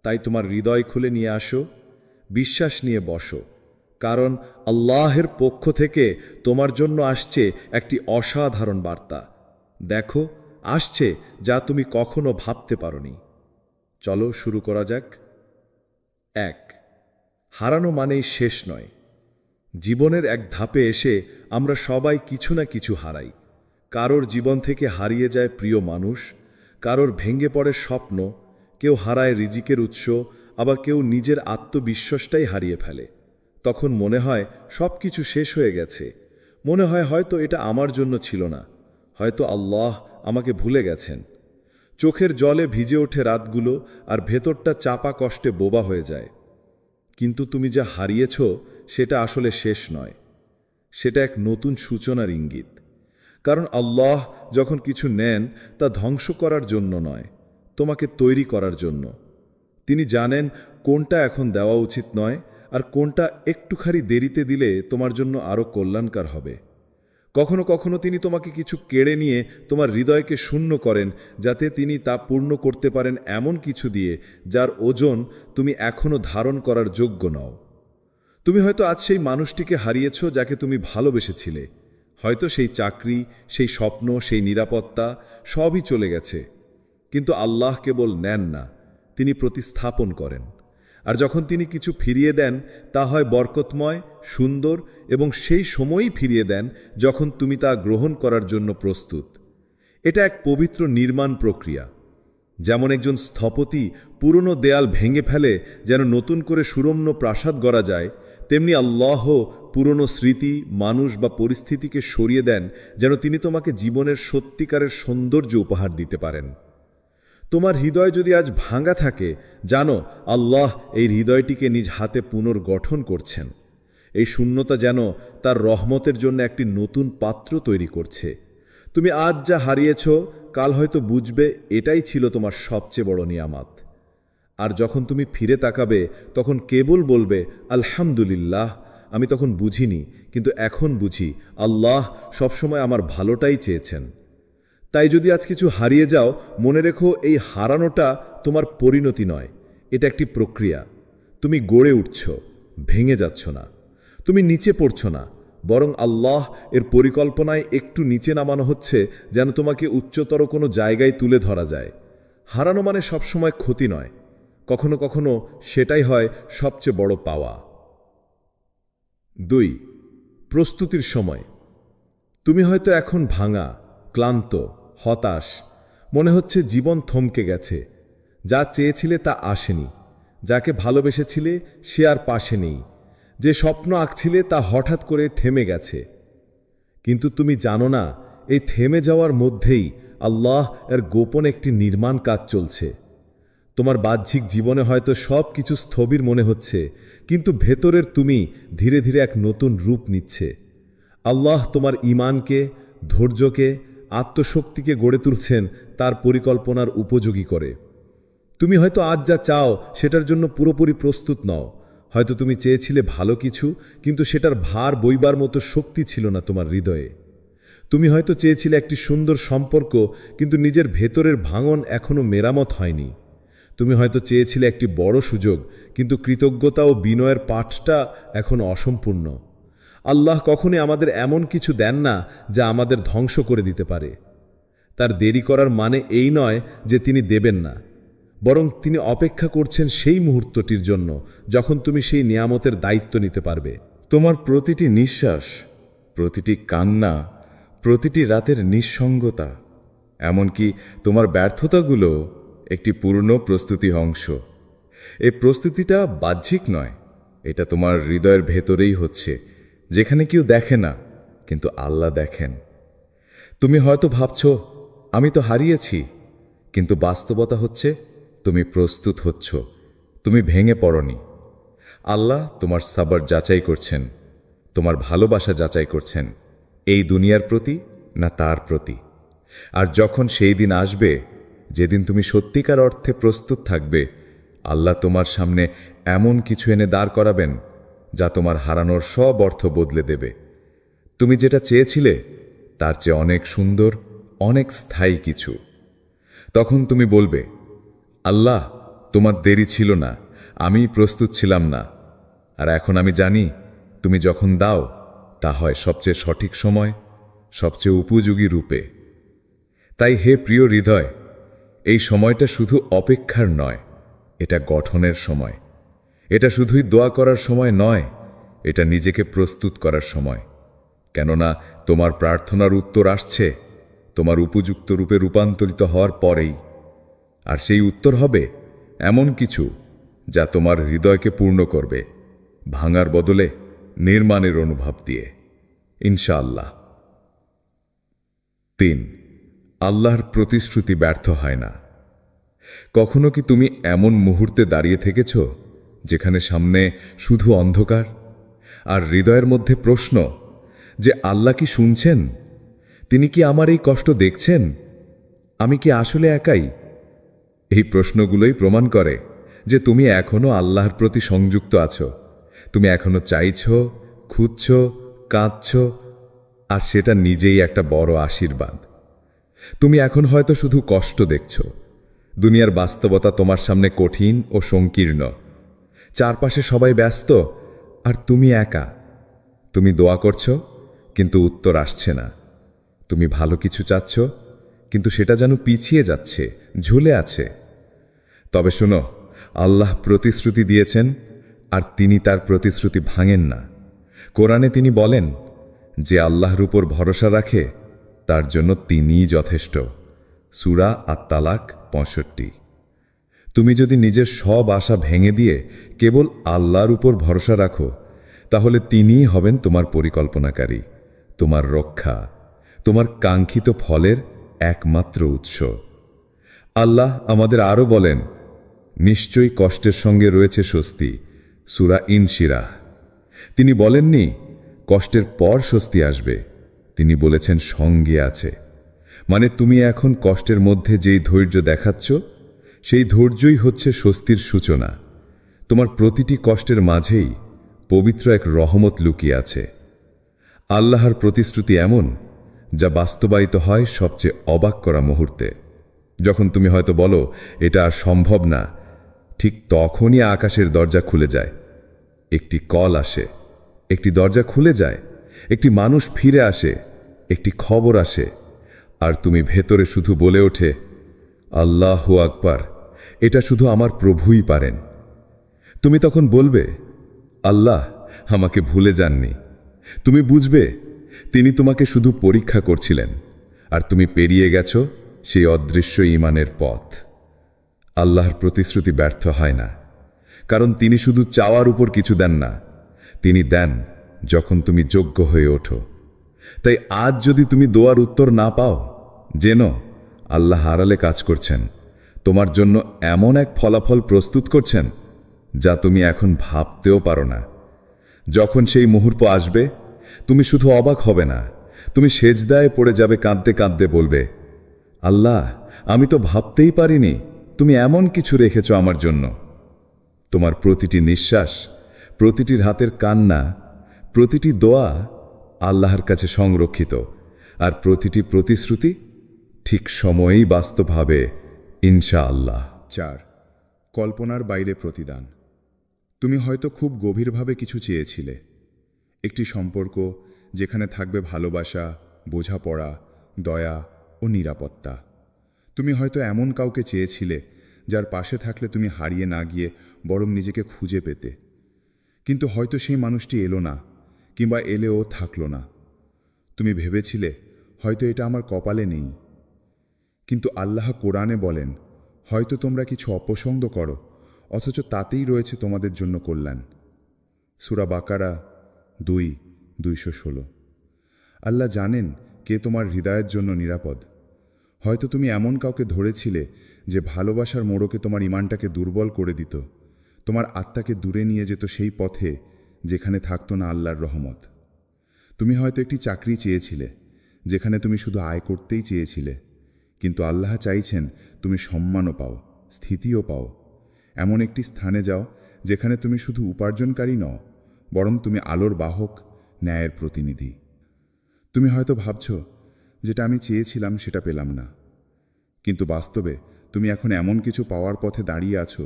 তাই তোমার হৃদয় খুলে নিয়ে আসো, বিশ্বাস নিয়ে বসো, কারণ আল্লাহের পক্ষ থেকে তোমার জন্য আসছে একটি অসাধারণ বার্তা। দেখো, আসছে যা তুমি কখনো ভাবতে পারোনি। চলো শুরু করা যাক। 1. হারানো মানেই শেষ নয়। জীবনের এক ধাপে এসে আমরা সবাই কিছু না কিছু হারাই। কারোর জীবন থেকে হারিয়ে যায় প্রিয় মানুষ, কারোর ভেঙে পড়ে স্বপ্ন, কেউ হারায় রিজিকের উৎস, আবার কেউ নিজের আত্মবিশ্বাসটাই হারিয়ে ফেলে। তখন মনে হয় সব কিছু শেষ হয়ে গেছে। মনে হয় হয়তো এটা আমার জন্য ছিল না, হয়তো আল্লাহ আমাকে ভুলে গেছেন। চোখের জলে ভিজে ওঠে রাতগুলো, আর ভেতরটা চাপা কষ্টে বোবা হয়ে যায়। কিন্তু তুমি যা হারিয়েছ সেটা আসলে শেষ নয়, সেটা এক নতুন সূচনার ইঙ্গিত। কারণ আল্লাহ যখন কিছু নেন তা ধ্বংস করার জন্য নয়, তোমাকে তৈরি করার জন্য। তিনি জানেন কোনটা এখন দেওয়া উচিত নয়, আর কোনটা একটুখানি দেরিতে দিলে তোমার জন্য আরও কল্যাণকর হবে। কখনো কখনো তিনি তোমাকে কিছু কেড়ে নিয়ে তোমার হৃদয়কে শূন্য করেন, যাতে তিনি তা পূর্ণ করতে পারেন এমন কিছু দিয়ে যার ওজন তুমি এখনও ধারণ করার যোগ্য নও। তুমি হয়তো আজ সেই মানুষটিকে হারিয়েছ যাকে তুমি ভালোবেসেছিলে। হয়তো সেই চাকরি, সেই স্বপ্ন, সেই নিরাপত্তা সবই চলে গেছে। কিন্তু আল্লাহ কেবল নেন না, তিনি প্রতিস্থাপন করেন। আর যখন তিনি কিছু ফিরিয়ে দেন তা হয় বরকতময়, সুন্দর, এবং সেই সময়ই ফিরিয়ে দেন যখন তুমি তা গ্রহণ করার জন্য প্রস্তুত। এটা এক পবিত্র নির্মাণ প্রক্রিয়া। যেমন একজন স্থপতি পুরনো দেয়াল ভেঙে ফেলে যেন নতুন করে সুরম্য প্রাসাদ গড়া যায়, তেমনি আল্লাহ পুরনো স্মৃতি, মানুষ বা পরিস্থিতিকে সরিয়ে দেন যেন তিনি তোমাকে জীবনের সত্যিকারের সৌন্দর্য উপহার দিতে পারেন। তোমার হৃদয় যদি আজ ভাঙা থাকে, জানো আল্লাহ এই হৃদয়টিকে নিজ হাতে পুনর্গঠন করছেন। এই শূন্যতা যেন তার রহমতের জন্য একটি নতুন পাত্র তৈরি করছে। তুমি আজ যা হারিয়েছ, কাল হয়তো বুঝবে এটাই ছিল তোমার সবচেয়ে বড় নিয়ামত। আর যখন তুমি ফিরে তাকাবে তখন কেবল বলবে, আলহামদুলিল্লাহ, আমি তখন বুঝিনি, কিন্তু এখন বুঝি আল্লাহ সবসময় আমার ভালোটাই চেয়েছেন। তাই যদি আজ কিছু হারিয়ে যাও, মনে রেখো এই হারানোটা তোমার পরিণতি নয়, এটা একটি প্রক্রিয়া। তুমি গড়ে উঠছ, ভেঙে যাচ্ছ না। তুমি নিচে পড়ছ না, বরং আল্লাহ এর পরিকল্পনায় একটু নিচে নামানো হচ্ছে যেন তোমাকে উচ্চতর কোনো জায়গায় তুলে ধরা যায়। হারানো মানে সবসময় ক্ষতি নয়, কখনো কখনো সেটাই হয় সবচেয়ে বড় পাওয়া। 2. প্রস্তুতির সময়। তুমি হয়তো এখন ভাঙা, ক্লান্ত, হতাশ, মনে হচ্ছে জীবন থমকে গেছে। যা চেয়েছিলে তা আসেনি, যাকে ভালোবেসেছিলে সে আর পাশে নেই, যে স্বপ্ন আঁকছিলে তা হঠাৎ করে থেমে গেছে। কিন্তু তুমি জানো না, এই থেমে যাওয়ার মধ্যেই আল্লাহ এর গোপন একটি নির্মাণ কাজ চলছে। তোমার বাহ্যিক জীবনে হয়তো সব কিছু স্থবির মনে হচ্ছে, কিন্তু ভেতরের তুমি ধীরে ধীরে এক নতুন রূপ নিচ্ছে। আল্লাহ তোমার ঈমানকে, ধৈর্যকে, আত্মশক্তিকে গড়ে তুলছেন তার পরিকল্পনার উপযোগী করে। তুমি হয়তো আজ যা চাও সেটার জন্য পুরোপুরি প্রস্তুত নও। হয়তো তুমি চেয়েছিলে ভালো কিছু, কিন্তু সেটার ভার বইবার মতো শক্তি ছিল না তোমার হৃদয়ে। তুমি হয়তো চেয়েছিলে একটি সুন্দর সম্পর্ক, কিন্তু নিজের ভেতরের ভাঙন এখনও মেরামত হয়নি। তুমি হয়তো চেয়েছিলে একটি বড় সুযোগ, কিন্তু কৃতজ্ঞতা ও বিনয়ের পাঠটা এখন অসম্পূর্ণ। আল্লাহ কখনই আমাদের এমন কিছু দেন না যা আমাদের ধ্বংস করে দিতে পারে। তার দেরি করার মানে এই নয় যে তিনি দেবেন না, বরং তিনি অপেক্ষা করছেন সেই মুহূর্তটির জন্য যখন তুমি সেই নিয়ামতের দায়িত্ব নিতে পারবে। তোমার প্রতিটি নিঃশ্বাস, প্রতিটি কান্না, প্রতিটি রাতের নিঃসঙ্গতা, এমনকি তোমার ব্যর্থতাগুলো একটি পূর্ণ প্রস্তুতি অংশ। এই প্রস্তুতিটা বাহ্যিক নয়, এটা তোমার হৃদয়ের ভেতরেই হচ্ছে, যেখানে কেউ দেখে না, কিন্তু আল্লাহ দেখেন। তুমি হয়তো ভাবছ আমি তো হারিয়েছি, কিন্তু বাস্তবতা হচ্ছে তুমি প্রস্তুত হচ্ছ, তুমি ভেঙে পড়নি। আল্লাহ তোমার সাবর যাচাই করছেন, তোমার ভালোবাসা যাচাই করছেন, এই দুনিয়ার প্রতি না তার প্রতি। আর যখন সেই দিন আসবে যেদিন তুমি সত্যিকার অর্থে প্রস্তুত থাকবে, আল্লাহ তোমার সামনে এমন কিছু এনে দাঁড় করাবেন যা তোমার হারানোর সব অর্থ বদলে দেবে। তুমি যেটা চেয়েছিলে তার চেয়ে অনেক সুন্দর, অনেক স্থায়ী কিছু। তখন তুমি বলবে, আল্লাহ, তোমার দেরি ছিল না, আমি প্রস্তুত ছিলাম না। আর এখন আমি জানি তুমি যখন দাও তা হয় সবচেয়ে সঠিক সময়, সবচেয়ে উপযোগী রূপে। তাই হে প্রিয় হৃদয়, এই সময়টা শুধু অপেক্ষার নয়, এটা গঠনের সময়। এটা শুধুই দোয়া করার সময় নয়, এটা নিজেকে প্রস্তুত করার সময়। কেননা তোমার প্রার্থনার উত্তর আসছে তোমার উপযুক্ত রূপে রূপান্তরিত হওয়ার পরেই। আর সেই উত্তর হবে এমন কিছু যা তোমার হৃদয়কে পূর্ণ করবে, ভাঙার বদলে নির্মাণের অনুভব দিয়ে, ইনশাআল্লাহ। 3. আল্লাহর প্রতিশ্রুতি ব্যর্থ হয় না। কখনো কি তুমি এমন মুহূর্তে দাঁড়িয়ে থেকেছ যেখানে সামনে শুধু অন্ধকার আর হৃদয়ের মধ্যে প্রশ্ন যে আল্লাহ কি শুনছেন? তিনি কি আমার এই কষ্ট দেখছেন? আমি কি আসলে একাই? এই প্রশ্নগুলোই প্রমাণ করে যে তুমি এখনো আল্লাহর প্রতি সংযুক্ত আছো। তুমি এখনো চাইছ, খুঁজছ, কাঁদছ, আর সেটা নিজেই একটা বড় আশীর্বাদ। তুমি এখন হয়তো শুধু কষ্ট দেখছ। দুনিয়ার বাস্তবতা তোমার সামনে কঠিন ও সংকীর্ণ। চারপাশে সবাই ব্যস্ত আর তুমি একা। তুমি দোয়া করছ কিন্তু উত্তর আসছে না। তুমি ভালো কিছু চাচ্ছ কিন্তু সেটা যেন পিছিয়ে যাচ্ছে, ঝুলে আছে। তবে শোনো, আল্লাহ প্রতিশ্রুতি দিয়েছেন আর তিনি তার প্রতিশ্রুতি ভাঙেন না। কোরআনে তিনি বলেন, যে আল্লাহর উপর ভরসা রাখে তার জন্য তিনিই যথেষ্ট। সূরা আত-তালাক 65। তুমি যদি নিজের সব আশা ভেঙে দিয়ে কেবল আল্লাহর উপর ভরসা রাখো, তাহলে তিনিই হবেন তোমার পরিকল্পনাকারী, তোমার রক্ষা, তোমার কাঙ্ক্ষিত ফলের একমাত্র উৎস। আল্লাহ আমাদের আরও বলেন, নিশ্চয়ই কষ্টের সঙ্গে রয়েছে স্বস্তি। সূরা ইনশিরাহ। তিনি বলেননি কষ্টের পর স্বস্তি আসবে, তিনি বলেছেন সঙ্গে আছে। মানে তুমি এখন কষ্টের মধ্যে যেই ধৈর্য দেখাচ্ছ, সেই ধৈর্যই হচ্ছে স্বস্তির সূচনা। তোমার প্রতিটি কষ্টের মাঝেই পবিত্র এক রহমত লুকিয়ে আছে। আল্লাহর প্রতিশ্রুতি এমন যা বাস্তবায়িত হয় সবচেয়ে অবাক করা মুহূর্তে। যখন তুমি হয়তো বলো এটা আর সম্ভব না, ঠিক তখনই আকাশের দরজা খুলে যায়। একটি কল আসে, একটি দরজা খুলে যায়, একটি মানুষ ফিরে আসে, একটি খবর আসে, আর তুমি ভেতরে শুধু বলে ওঠে, আল্লাহু আকবার, এটা শুধু আমার প্রভুই পারেন। তুমি তখন বলবে, আল্লাহ আমাকে ভুলে যাননি। তুমি বুঝবে তিনি তোমাকে শুধু পরীক্ষা করছিলেন, আর তুমি পেরিয়ে গেছো সেই অদৃশ্য ঈমানের পথ। আল্লাহর প্রতিশ্রুতি ব্যর্থ হয় না, কারণ তিনি শুধু চাওয়ার উপর কিছু দেন না, তিনি দেন যখন তুমি যোগ্য হয়ে ওঠো। তাই আজ যদি তুমি দোয়ার উত্তর না পাও, জেনো আল্লাহ আড়ালে কাজ করছেন, তোমার জন্য এমন এক ফলাফল প্রস্তুত করছেন যা তুমি এখন ভাবতেও পারো না। যখন সেই মুহূর্ত আসবে, তুমি শুধু অবাক হবে না, তুমি সেজদায় পড়ে যাবে, কাঁদতে কাঁদতে বলবে, আল্লাহ, আমি তো ভাবতেই পারিনি তুমি এমন কিছু রেখেছ আমার জন্য। তোমার প্রতিটি নিঃশ্বাস, প্রতিটি হাতের কান্না, প্রতিটি দোয়া আল্লাহর কাছে সংরক্ষিত, আর প্রতিটি প্রতিশ্রুতি ঠিক সময়েই বাস্তব হবে, ইনশাআল্লাহ। 4. কল্পনার বাইরে প্রতিদান। তুমি হয়তো খুব গভীরভাবে কিছু চেয়েছিলে, একটি সম্পর্ক যেখানে থাকবে ভালোবাসা, বোঝাপড়া, দয়া ও নিরাপত্তা। তুমি হয়তো এমন কাউকে চেয়েছিলে যার পাশে থাকলে তুমি হারিয়ে না গিয়ে বরং নিজেকে খুঁজে পেতে। কিন্তু হয়তো সেই মানুষটি এলো না, কিংবা এলেও থাকলো না। তুমি ভেবেছিলে হয়তো এটা আমার কপালে নেই। কিন্তু আল্লাহ কোরআনে বলেন, হয়তো তোমরা কিছু অপছন্দ করো, অথচ তাতেই রয়েছে তোমাদের জন্য কল্যাণ। সূরা বাকারা 2:216। আল্লাহ জানেন কে তোমার হৃদয়ের জন্য নিরাপদ। হয়তো তুমি এমন কাউকে ধরেছিলে যে ভালোবাসার মোড়কে তোমার ইমানটাকে দুর্বল করে দিত। তোমার আত্মাকে দূরে নিয়ে যেত সেই পথে যেখানে থাকত না আল্লাহর রহমত। তুমি হয়তো একটি চাকরি চেয়েছিলে যেখানে তুমি শুধু আয় করতেই চেয়েছিলে, কিন্তু আল্লাহ চাইছেন তুমি সম্মানও পাও, স্থিতিও পাও। এমন একটি স্থানে যাও যেখানে তুমি শুধু উপার্জনকারী নও, বরং তুমি আলোর বাহক, ন্যায়ের প্রতিনিধি। তুমি হয়তো ভাবছ, যেটা আমি চেয়েছিলাম সেটা পেলাম না, কিন্তু বাস্তবে তুমি এখন এমন কিছু পাওয়ার পথে দাঁড়িয়ে আছো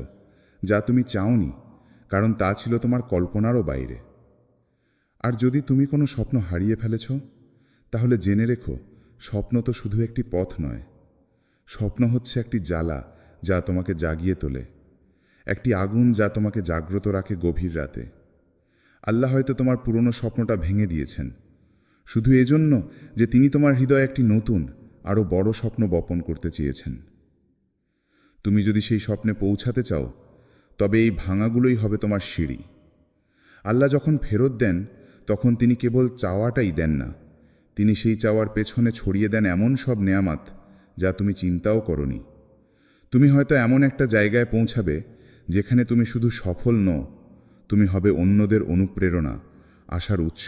যা তুমি চাওনি, কারণ তা ছিল তোমার কল্পনারও বাইরে। আর যদি তুমি কোনো স্বপ্ন হারিয়ে ফেলেছ, তাহলে জেনে রেখো, স্বপ্ন তো শুধু একটি পথ নয়। স্বপ্ন হচ্ছে একটি জ্বালা যা তোমাকে জাগিয়ে তোলে, একটি আগুন যা তোমাকে জাগ্রত রাখে গভীর রাতে। আল্লাহ হয়তো তোমার পুরনো স্বপ্নটা ভেঙে দিয়েছেন, শুধু এজন্য যে তিনি তোমার হৃদয়ে একটি নতুন, আরও বড় স্বপ্ন বপন করতে চেয়েছেন। তুমি যদি সেই স্বপ্নে পৌঁছাতে চাও, তবে এই ভাঙাগুলোই হবে তোমার সিঁড়ি। আল্লাহ যখন ফেরত দেন, তখন তিনি কেবল চাওয়াটাই দেন না, তিনি সেই চাওয়ার পেছনে ছড়িয়ে দেন এমন সব নেয়ামত যা তুমি চিন্তাও করনি। তুমি হয়তো এমন একটা জায়গায় পৌঁছাবে যেখানে তুমি শুধু সফল নও, তুমি হবে অন্যদের অনুপ্রেরণা, আশার উৎস।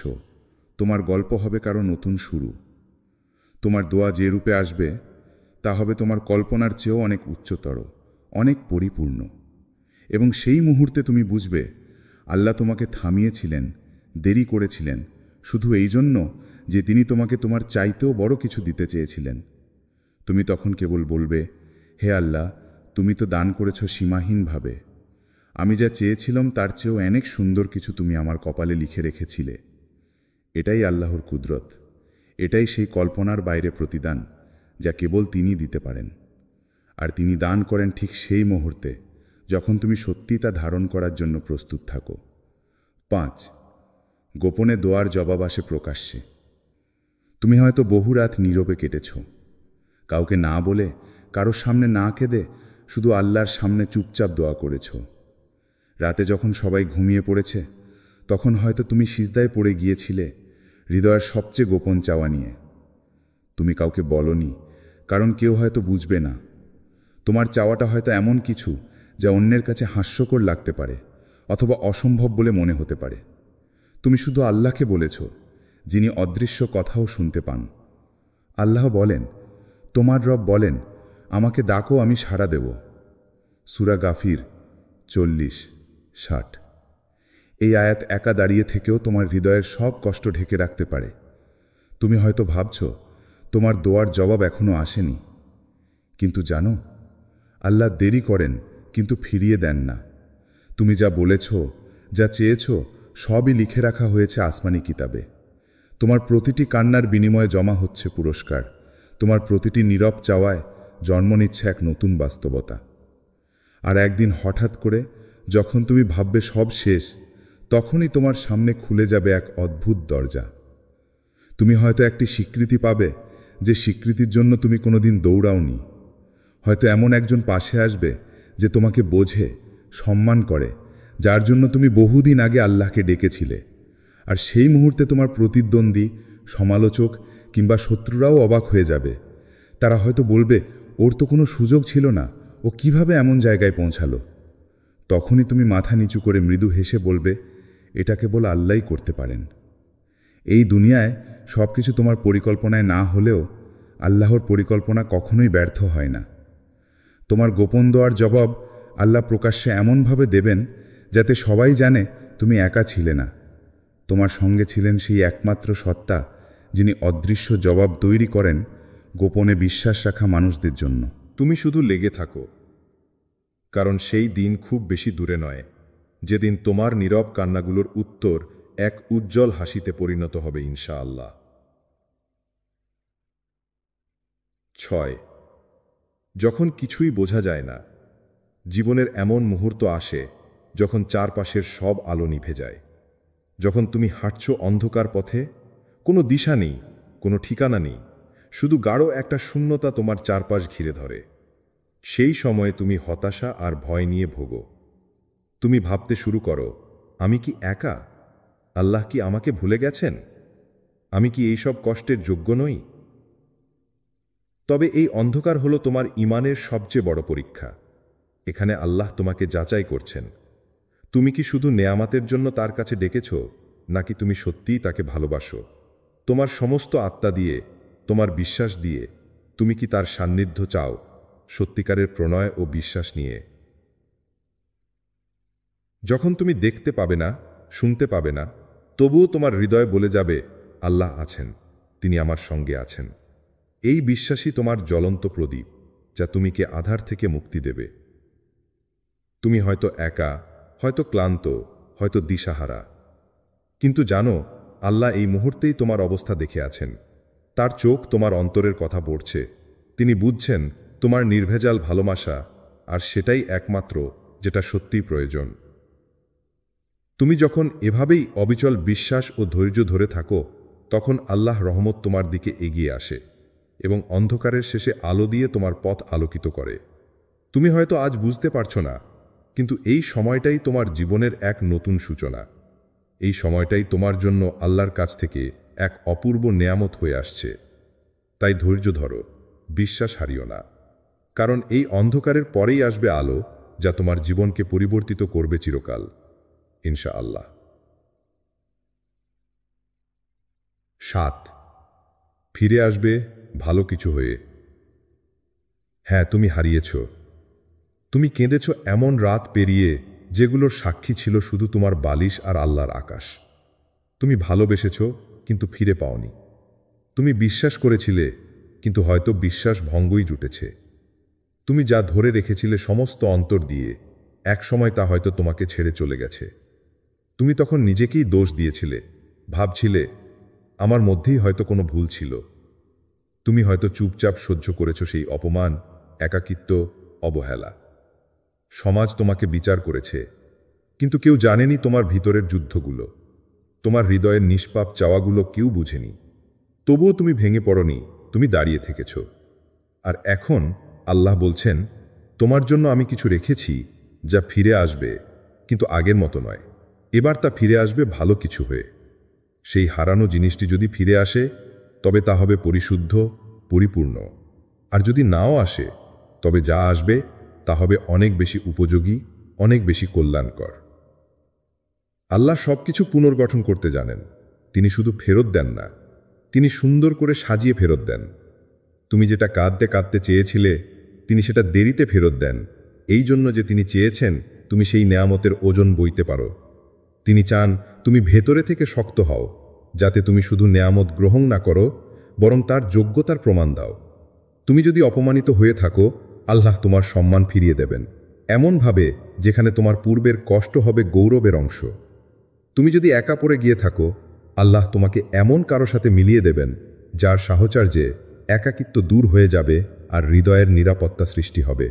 তোমার গল্প হবে কারো নতুন শুরু। তোমার দোয়া যে রূপে আসবে তা হবে তোমার কল্পনার চেয়েও অনেক উচ্চতর, অনেক পরিপূর্ণ। এবং সেই মুহূর্তে তুমি বুঝবে আল্লাহ তোমাকে থামিয়েছিলেন, দেরি করেছিলেন, শুধু এই জন্য যে তিনি তোমাকে তোমার চাইতেও বড় কিছু দিতে চেয়েছিলেন। তুমি তখন কেবল বলবে, হে আল্লাহ, তুমি তো দান করেছ সীমাহীনভাবে। আমি যা চেয়েছিলাম তার চেয়েও অনেক সুন্দর কিছু তুমি আমার কপালে লিখে রেখেছিলে। এটাই আল্লাহর কুদরত, এটাই সেই কল্পনার বাইরে প্রতিদান যা কেবল তিনি দিতে পারেন। আর তিনি দান করেন ঠিক সেই মুহূর্তে যখন তুমি সত্যি তা ধারণ করার জন্য প্রস্তুত থাকো। 5. গোপনে দোয়ার জবাব আসে প্রকাশ্যে। তুমি হয়তো বহু রাত নীরবে কেটেছ, কাউকে না বলে, কারোর সামনে না কেঁদে, শুধু আল্লাহর সামনে চুপচাপ দোয়া করেছ। রাতে যখন সবাই ঘুমিয়ে পড়েছে, তখন হয়তো তুমি সিজদায় পড়ে গিয়েছিলে হৃদয়ের সবচেয়ে গোপন চাওয়া নিয়ে। তুমি কাউকে বলনি, কারণ কেউ হয়তো বুঝবে না। তোমার চাওয়াটা হয়তো এমন কিছু যা অন্যের কাছে হাস্যকর লাগতে পারে অথবা অসম্ভব বলে মনে হতে পারে। তুমি শুধু আল্লাহকে বলেছ, যিনি অদৃশ্য কথাও শুনতে পান। আল্লাহ বলেন, তোমার রব বলেন, আমাকে ডাকো, আমি সাড়া দেব। সূরা গাফির 40-60। এই আয়াত একা দাঁড়িয়ে থেকেও তোমার হৃদয়ের সব কষ্ট ঢেকে রাখতে পারে। তুমি হয়তো ভাবছ, তোমার দোয়ার জবাব এখনো আসেনি, কিন্তু জানো, আল্লাহ দেরি করেন কিন্তু ফিরিয়ে দেন না। তুমি যা বলেছ, যা চেয়েছ, সবই লিখে রাখা হয়েছে আসমানি কিতাবে। তোমার প্রতিটি কান্নার বিনিময়ে জমা হচ্ছে পুরস্কার। তোমার প্রতিটি নীরব চাওয়ায় জন্ম নিচ্ছে এক নতুন বাস্তবতা। আর একদিন হঠাৎ করে যখন তুমি ভাববে সব শেষ, তখনই তোমার সামনে খুলে যাবে এক অদ্ভুত দরজা। তুমি হয়তো একটি স্বীকৃতি পাবে, যে স্বীকৃতির জন্য তুমি কোনোদিন দৌড়াওনি। হয়তো এমন একজন পাশে আসবে যে তোমাকে বোঝে, সম্মান করে, যার জন্য তুমি বহুদিন আগে আল্লাহকে ডেকেছিলে। আর সেই মুহূর্তে তোমার প্রতিদ্বন্দ্বী, সমালোচক কিংবা শত্রুরাও অবাক হয়ে যাবে। তারা হয়তো বলবে, ওর তো কোনো সুযোগ ছিল না, ও কিভাবে এমন জায়গায় পৌঁছালো। তখনই তুমি মাথা নিচু করে মৃদু হেসে বলবে, এটা কেবল আল্লাহই করতে পারেন। এই দুনিয়ায় সব কিছু তোমার পরিকল্পনায় না হলেও আল্লাহর পরিকল্পনা কখনোই ব্যর্থ হয় না। তোমার গোপন দোয়ার জবাব আল্লাহ প্রকাশ্যে এমনভাবে দেবেন যাতে সবাই জানে তুমি একা ছিলে না। তোমার সঙ্গে ছিলেন সেই একমাত্র সত্তা, যিনি অদৃশ্য জবাব তৈরি করেন গোপনে বিশ্বাস রাখা মানুষদের জন্য। তুমি শুধু লেগে থাকো, কারণ সেই দিন খুব বেশি দূরে নয় যেদিন তোমার নীরব কান্নাগুলোর উত্তর এক উজ্জ্বল হাসিতে পরিণত হবে ইনশাআল্লাহ। 6. যখন কিছুই বোঝা যায় না, জীবনের এমন মুহূর্ত আসে যখন চারপাশের সব আলো নিভে যায়। যখন তুমি হাঁটছ অন্ধকার পথে, কোনো দিশা নেই, কোনো ঠিকানা নেই, শুধু গাঢ় একটা শূন্যতা তোমার চারপাশ ঘিরে ধরে। সেই সময়ে তুমি হতাশা আর ভয় নিয়ে ভোগো। তুমি ভাবতে শুরু করো, আমি কি একা? আল্লাহ কি আমাকে ভুলে গেছেন? আমি কি এইসব কষ্টের যোগ্য নই? তবে এই অন্ধকার হলো তোমার ঈমানের সবচেয়ে বড় পরীক্ষা। এখানে আল্লাহ তোমাকে যাচাই করছেন। তুমি কি শুধু নেয়ামাতের জন্য তার কাছে ডেকেছ, নাকি তুমি সত্যিই তাকে ভালোবাসো? তোমার সমস্ত আত্মা দিয়ে, তোমার বিশ্বাস দিয়ে তুমি কি তার সান্নিধ্য চাও, সত্যিকারের প্রণয় ও বিশ্বাস নিয়ে? যখন তুমি দেখতে পাবে না, শুনতে পাবে না, তবুও তোমার হৃদয় বলে যাবে, আল্লাহ আছেন, তিনি আমার সঙ্গে আছেন। এই বিশ্বাসই তোমার জ্বলন্ত প্রদীপ, যা তুমিকে আধার থেকে মুক্তি দেবে। তুমি হয়তো একা, হয়তো ক্লান্ত, হয়তো দিশাহারা, কিন্তু জানো, আল্লাহ এই মুহূর্তেই তোমার অবস্থা দেখে আছেন। তার চোখ তোমার অন্তরের কথা পড়ছে। তিনি বুঝছেন তোমার নির্ভেজাল ভালোবাসা, আর সেটাই একমাত্র যেটা সত্যিই প্রয়োজন। তুমি যখন এভাবেই অবিচল বিশ্বাস ও ধৈর্য ধরে থাকো, তখন আল্লাহ রহমত তোমার দিকে এগিয়ে আসে এবং অন্ধকারের শেষে আলো দিয়ে তোমার পথ আলোকিত করে। তুমি হয়তো আজ বুঝতে পারছো না, কিন্তু এই সময়টাই তোমার জীবনের এক নতুন সূচনা। এই সময়টাই তোমার জন্য আল্লাহর কাছ থেকে এক অপূর্ব নেয়ামত হয়ে আসছে। তাই ধৈর্য ধরো, বিশ্বাস হারিও না, কারণ এই অন্ধকারের পরেই আসবে আলো, যা তোমার জীবনকে পরিবর্তিত করবে চিরকাল, ইনশাআল্লাহ। 7. ফিরে আসবে ভালো কিছু হয়ে। হ্যাঁ, তুমি হারিয়েছ। তুমি কেঁদেছ এমন রাত পেরিয়ে, যেগুলোর সাক্ষী ছিল শুধু তোমার বালিশ আর আল্লাহর আকাশ। তুমি ভালোবেসেছ, কিন্তু ফিরে পাওনি। তুমি বিশ্বাস করেছিলে, কিন্তু হয়তো বিশ্বাস ভঙ্গই জুটেছে। তুমি যা ধরে রেখেছিলে সমস্ত অন্তর দিয়ে, একসময় তা হয়তো তোমাকে ছেড়ে চলে গেছে। তুমি তখন নিজেকেই দোষ দিয়েছিলে, ভাবছিলে আমার মধ্যেই হয়তো কোনো ভুল ছিল। তুমি হয়তো চুপচাপ সহ্য করেছ সেই অপমান, একাকিত্ব, অবহেলা। সমাজ তোমাকে বিচার করেছে, কিন্তু কেউ জানেনি তোমার ভিতরের যুদ্ধগুলো, তোমার হৃদয়ের নিষ্পাপ চাওয়াগুলো কেউ বুঝেনি। তবুও তুমি ভেঙে পড়নি, তুমি দাঁড়িয়ে থেকেছ। আর এখন আল্লাহ বলছেন, তোমার জন্য আমি কিছু রেখেছি যা ফিরে আসবে, কিন্তু আগের মতো নয়। এবার তা ফিরে আসবে ভালো কিছু হয়ে। সেই হারানো জিনিসটি যদি ফিরে আসে, তবে তা হবে পরিশুদ্ধ, পরিপূর্ণ। আর যদি নাও আসে, তবে যা আসবে তা হবে অনেক বেশি উপযোগী, অনেক বেশি কল্যাণকর। আল্লাহ সবকিছু পুনর্গঠন করতে জানেন। তিনি শুধু ফেরত দেন না, তিনি সুন্দর করে সাজিয়ে ফেরত দেন। তুমি যেটা কাঁদতে কাঁদতে চেয়েছিলে, তিনি সেটা দেরিতে ফেরত দেন, এই জন্য যে তিনি চেয়েছেন তুমি সেই নেয়ামতের ওজন বইতে পারো। তিনি চান তুমি ভেতরে থেকে শক্ত হও, যাতে তুমি শুধু নেয়ামত গ্রহণ না করো, বরং তার যোগ্যতার প্রমাণ দাও। তুমি যদি অপমানিত হয়ে থাকো, আল্লাহ তোমার সম্মান ফিরিয়ে দেবেন, এমনভাবে যেখানে তোমার পূর্বের কষ্ট হবে গৌরবের অংশ। তুমি যদি একা পড়ে গিয়ে থাকো, আল্লাহ তোমাকে এমন কারো সাথে মিলিয়ে দেবেন, যার সাহচর্যে একাকিত্ব দূর হয়ে যাবে আর হৃদয়ের নিরাপত্তা সৃষ্টি হবে।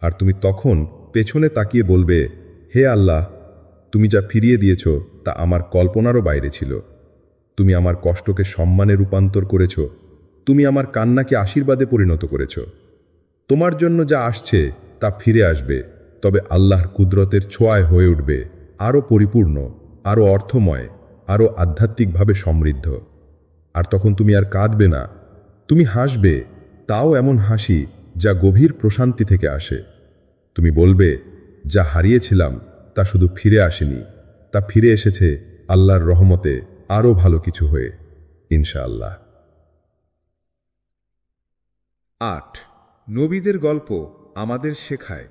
আর তুমি তখন পেছনে তাকিয়ে বলবে, হে আল্লাহ, তুমি যা ফিরিয়ে দিয়েছ তা আমার কল্পনারও বাইরে ছিল। তুমি আমার কষ্টকে সম্মানে রূপান্তর করেছ, তুমি আমার কান্নাকে আশীর্বাদে পরিণত করেছ। তোমার জন্য যা আসছে তা ফিরে আসবে, তবে আল্লাহর কুদরতের ছোঁয়ায় হয়ে উঠবে আরও পরিপূর্ণ, আরও অর্থময়, আরও আধ্যাত্মিকভাবে সমৃদ্ধ। আর তখন তুমি আর কাঁদবে না, তুমি হাসবে, তাও এমন হাসি যা গভীর প্রশান্তি থেকে আসে। তুমি বলবে, যা হারিয়েছিলাম তা শুধু ফিরে আসেনি, তা ফিরে এসেছে আল্লাহর রহমতে আরও ভালো কিছু হয়ে, ইনশাআল্লাহ। 8. নবীদের গল্প আমাদের শেখায়।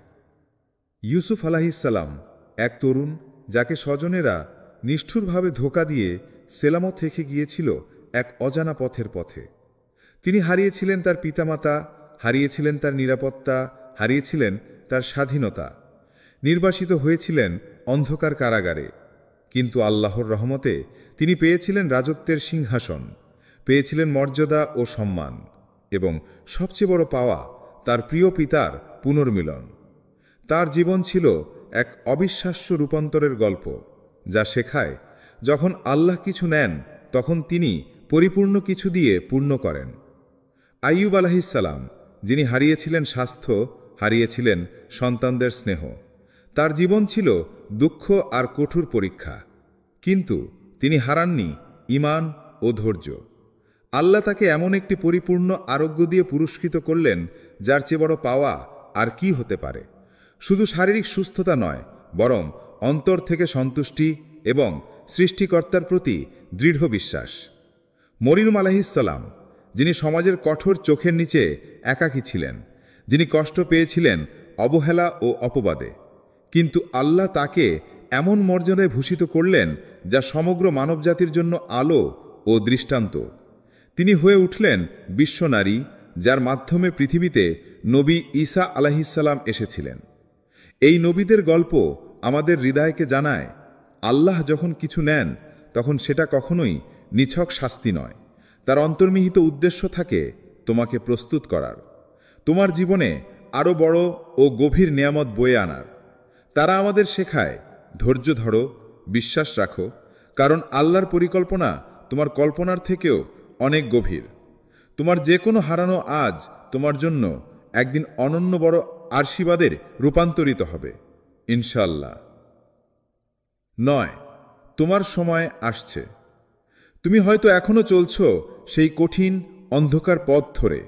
ইউসুফ আলাইহিসসালাম এক তরুণ, যাকে স্বজনেরা নিষ্ঠুরভাবে ধোঁকা দিয়ে সেলামত রেখে গিয়েছিল এক অজানা পথের পথে। তিনি হারিয়েছিলেন তার পিতামাতা, হারিয়েছিলেন তার নিরাপত্তা, হারিয়েছিলেন তার স্বাধীনতা, নির্বাসিত হয়েছিলেন অন্ধকার কারাগারে। কিন্তু আল্লাহর রহমতে তিনি পেয়েছিলেন রাজত্বের সিংহাসন, পেয়েছিলেন মর্যাদা ও সম্মান, এবং সবচেয়ে বড় পাওয়া তার প্রিয় পিতার পুনর্মিলন। তার জীবন ছিল এক অবিশ্বাস্য রূপান্তরের গল্প, যা শেখায় যখন আল্লাহ কিছু নেন তখন তিনি পরিপূর্ণ কিছু দিয়ে পূর্ণ করেন। আইয়ুব আলাইহিসসালাম, যিনি হারিয়েছিলেন স্বাস্থ্য, হারিয়েছিলেন সন্তানদের স্নেহ, তার জীবন ছিল দুঃখ আর কঠোর পরীক্ষা, কিন্তু তিনি হারাননি ঈমান ও ধৈর্য। আল্লাহ তাকে এমন একটি পরিপূর্ণ আরোগ্য দিয়ে পুরস্কৃত করলেন, যার চেয়ে বড় পাওয়া আর কি হতে পারে। শুধু শারীরিক সুস্থতা নয়, বরং অন্তর থেকে সন্তুষ্টি এবং সৃষ্টিকর্তার প্রতি দৃঢ় বিশ্বাস। মরিয়ম আলাইহিসসালাম, যিনি সমাজের কঠোর চোখের নিচে একাকী ছিলেন, যিনি কষ্ট পেয়েছিলেন অবহেলা ও অপবাদে, কিন্তু আল্লাহ তাকে এমন মর্যাদায় ভূষিত করলেন যা সমগ্র মানবজাতির জন্য আলো ও দৃষ্টান্ত। তিনি হয়ে উঠলেন বিশ্বনারী, যার মাধ্যমে পৃথিবীতে নবী ঈসা আলাইহিসসালাম এসেছিলেন। এই নবীদের গল্প আমাদের হৃদয়কে জানায়, আল্লাহ যখন কিছু নেন তখন সেটা কখনোই নিছক শাস্তি নয়, তার অন্তর্নিহিত উদ্দেশ্য থাকে তোমাকে প্রস্তুত করার, তোমার জীবনে আরও বড় ও গভীর নিয়ামত বয়ে আনার। তারা আমাদের শেখায়, ধৈর্য ধরো, বিশ্বাস রাখো, কারণ আল্লাহর পরিকল্পনা তোমার কল্পনার থেকেও অনেক গভীর। তোমার যে কোনো হারানো আজ তোমার জন্য একদিন অনন্য বড় আশীর্বাদের রূপান্তরিত হবে, ইনশাআল্লাহ। 9, তোমার সময় আসছে। তুমি হয়তো এখনো চলছো সেই কঠিন অন্ধকার পথ ধরে,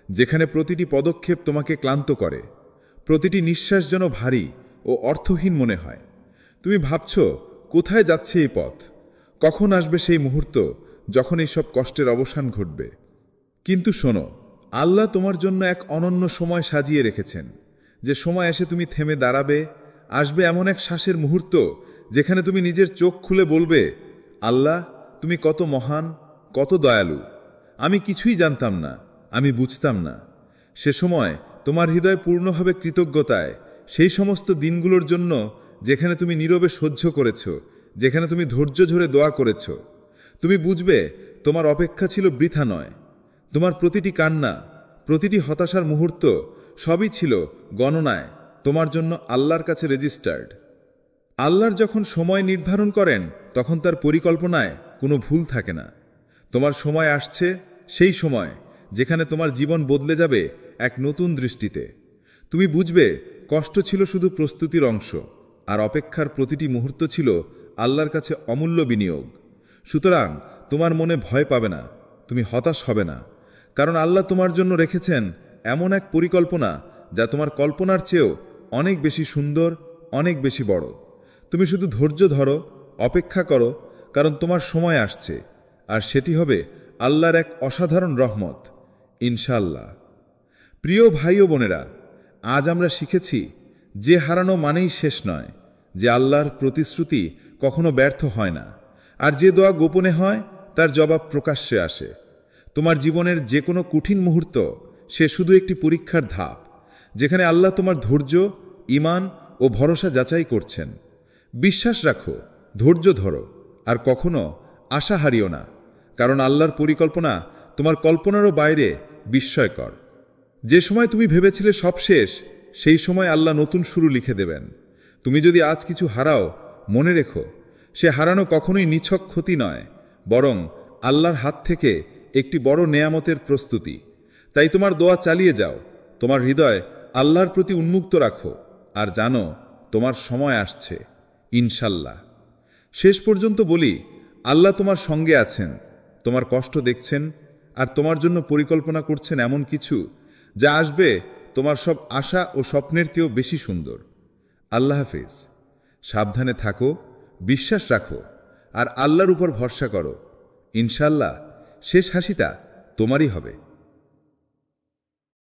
যেখানে প্রতিটি পদক্ষেপ তোমাকে ক্লান্ত করে, প্রতিটি নিঃশ্বাস যেন ভারী ও অর্থহীন মনে হয়। তুমি ভাবছ, কোথায় যাচ্ছে এই পথ? কখন আসবে সেই মুহূর্ত যখন এইসব কষ্টের অবসান ঘটবে? কিন্তু শোনো, আল্লাহ তোমার জন্য এক অনন্য সময় সাজিয়ে রেখেছেন। যে সময় এসে তুমি থেমে দাঁড়াবে, আসবে এমন এক শ্বাসের মুহূর্ত যেখানে তুমি নিজের চোখ খুলে বলবে, আল্লাহ, তুমি কত মহান, কত দয়ালু। আমি কিছুই জানতাম না, আমি বুঝতাম না। সে সময় তোমার হৃদয় পূর্ণভাবে কৃতজ্ঞতায়, সেই সমস্ত দিনগুলোর জন্য যেখানে তুমি নীরবে সহ্য করেছ, যেখানে তুমি ধৈর্য ধরে দোয়া করেছ। তুমি বুঝবে তোমার অপেক্ষা ছিল বৃথা নয়। তোমার প্রতিটি কান্না, প্রতিটি হতাশার মুহূর্ত সবই ছিল গণনায় তোমার জন্য আল্লাহর কাছে রেজিস্টার্ড। আল্লাহর যখন সময় নির্ধারণ করেন তখন তার পরিকল্পনায় কোনো ভুল থাকে না। তোমার সময় আসছে, সেই সময় যেখানে তোমার জীবন বদলে যাবে এক নতুন দৃষ্টিতে। তুমি বুঝবে কষ্ট ছিল শুধু প্রস্তুতির অংশ, আর অপেক্ষার প্রতিটি মুহূর্ত ছিল আল্লাহর কাছে অমূল্য বিনিয়োগ। সুতরাং তোমার মনে ভয় পাবে না, তুমি হতাশ হবে না, কারণ আল্লাহ তোমার জন্য রেখেছেন এমন এক পরিকল্পনা যা তোমার কল্পনার চেয়েও অনেক বেশি সুন্দর, অনেক বেশি বড়। তুমি শুধু ধৈর্য ধরো, অপেক্ষা করো, কারণ তোমার সময় আসছে, আর সেটি হবে আল্লাহর এক অসাধারণ রহমত, ইনশাআল্লাহ। প্রিয় ভাই ও বোনেরা, আজ আমরা শিখেছি যে হারানো মানেই শেষ নয়, যে আল্লাহর প্রতিশ্রুতি কখনো ব্যর্থ হয় না, আর যে দোয়া গোপনে হয় তার জবাব প্রকাশ্যে আসে। তোমার জীবনের যে কোনো কঠিন মুহূর্ত সে শুধু একটি পরীক্ষার ধাপ, যেখানে আল্লাহ তোমার ধৈর্য, ঈমান ও ভরসা যাচাই করছেন। বিশ্বাস রাখো, ধৈর্য ধরো, আর কখনো আশা হারিও না, কারণ আল্লাহর পরিকল্পনা তোমার কল্পনারও বাইরে বিস্ময়কর। যে সময় তুমি ভেবেছিলে সব শেষ, সেই সময় আল্লাহ নতুন শুরু লিখে দেবেন। তুমি যদি আজ কিছু হারাও, মনে রেখো, সে হারানো কখনোই নিছক ক্ষতি নয়, বরং আল্লাহর হাত থেকে একটি বড় নেয়ামতের প্রস্তুতি। তাই তোমার দোয়া চালিয়ে যাও, তোমার হৃদয় আল্লাহর প্রতি উন্মুক্ত রাখো, আর জানো তোমার সময় আসছে, ইনশাল্লাহ। শেষ পর্যন্ত বলি, আল্লাহ তোমার সঙ্গে আছেন, তোমার কষ্ট দেখছেন, আর তোমার জন্য পরিকল্পনা করছেন এমন কিছু যা আসবে তোমার সব আশা ও স্বপ্নের চেয়েও বেশি সুন্দর। আল্লাহ হাফেজ। সাবধানে থাকো, বিশ্বাস রাখো, আর আল্লাহর উপর ভরসা করো। ইনশাল্লাহ শেষ হাসিটা তোমারই হবে।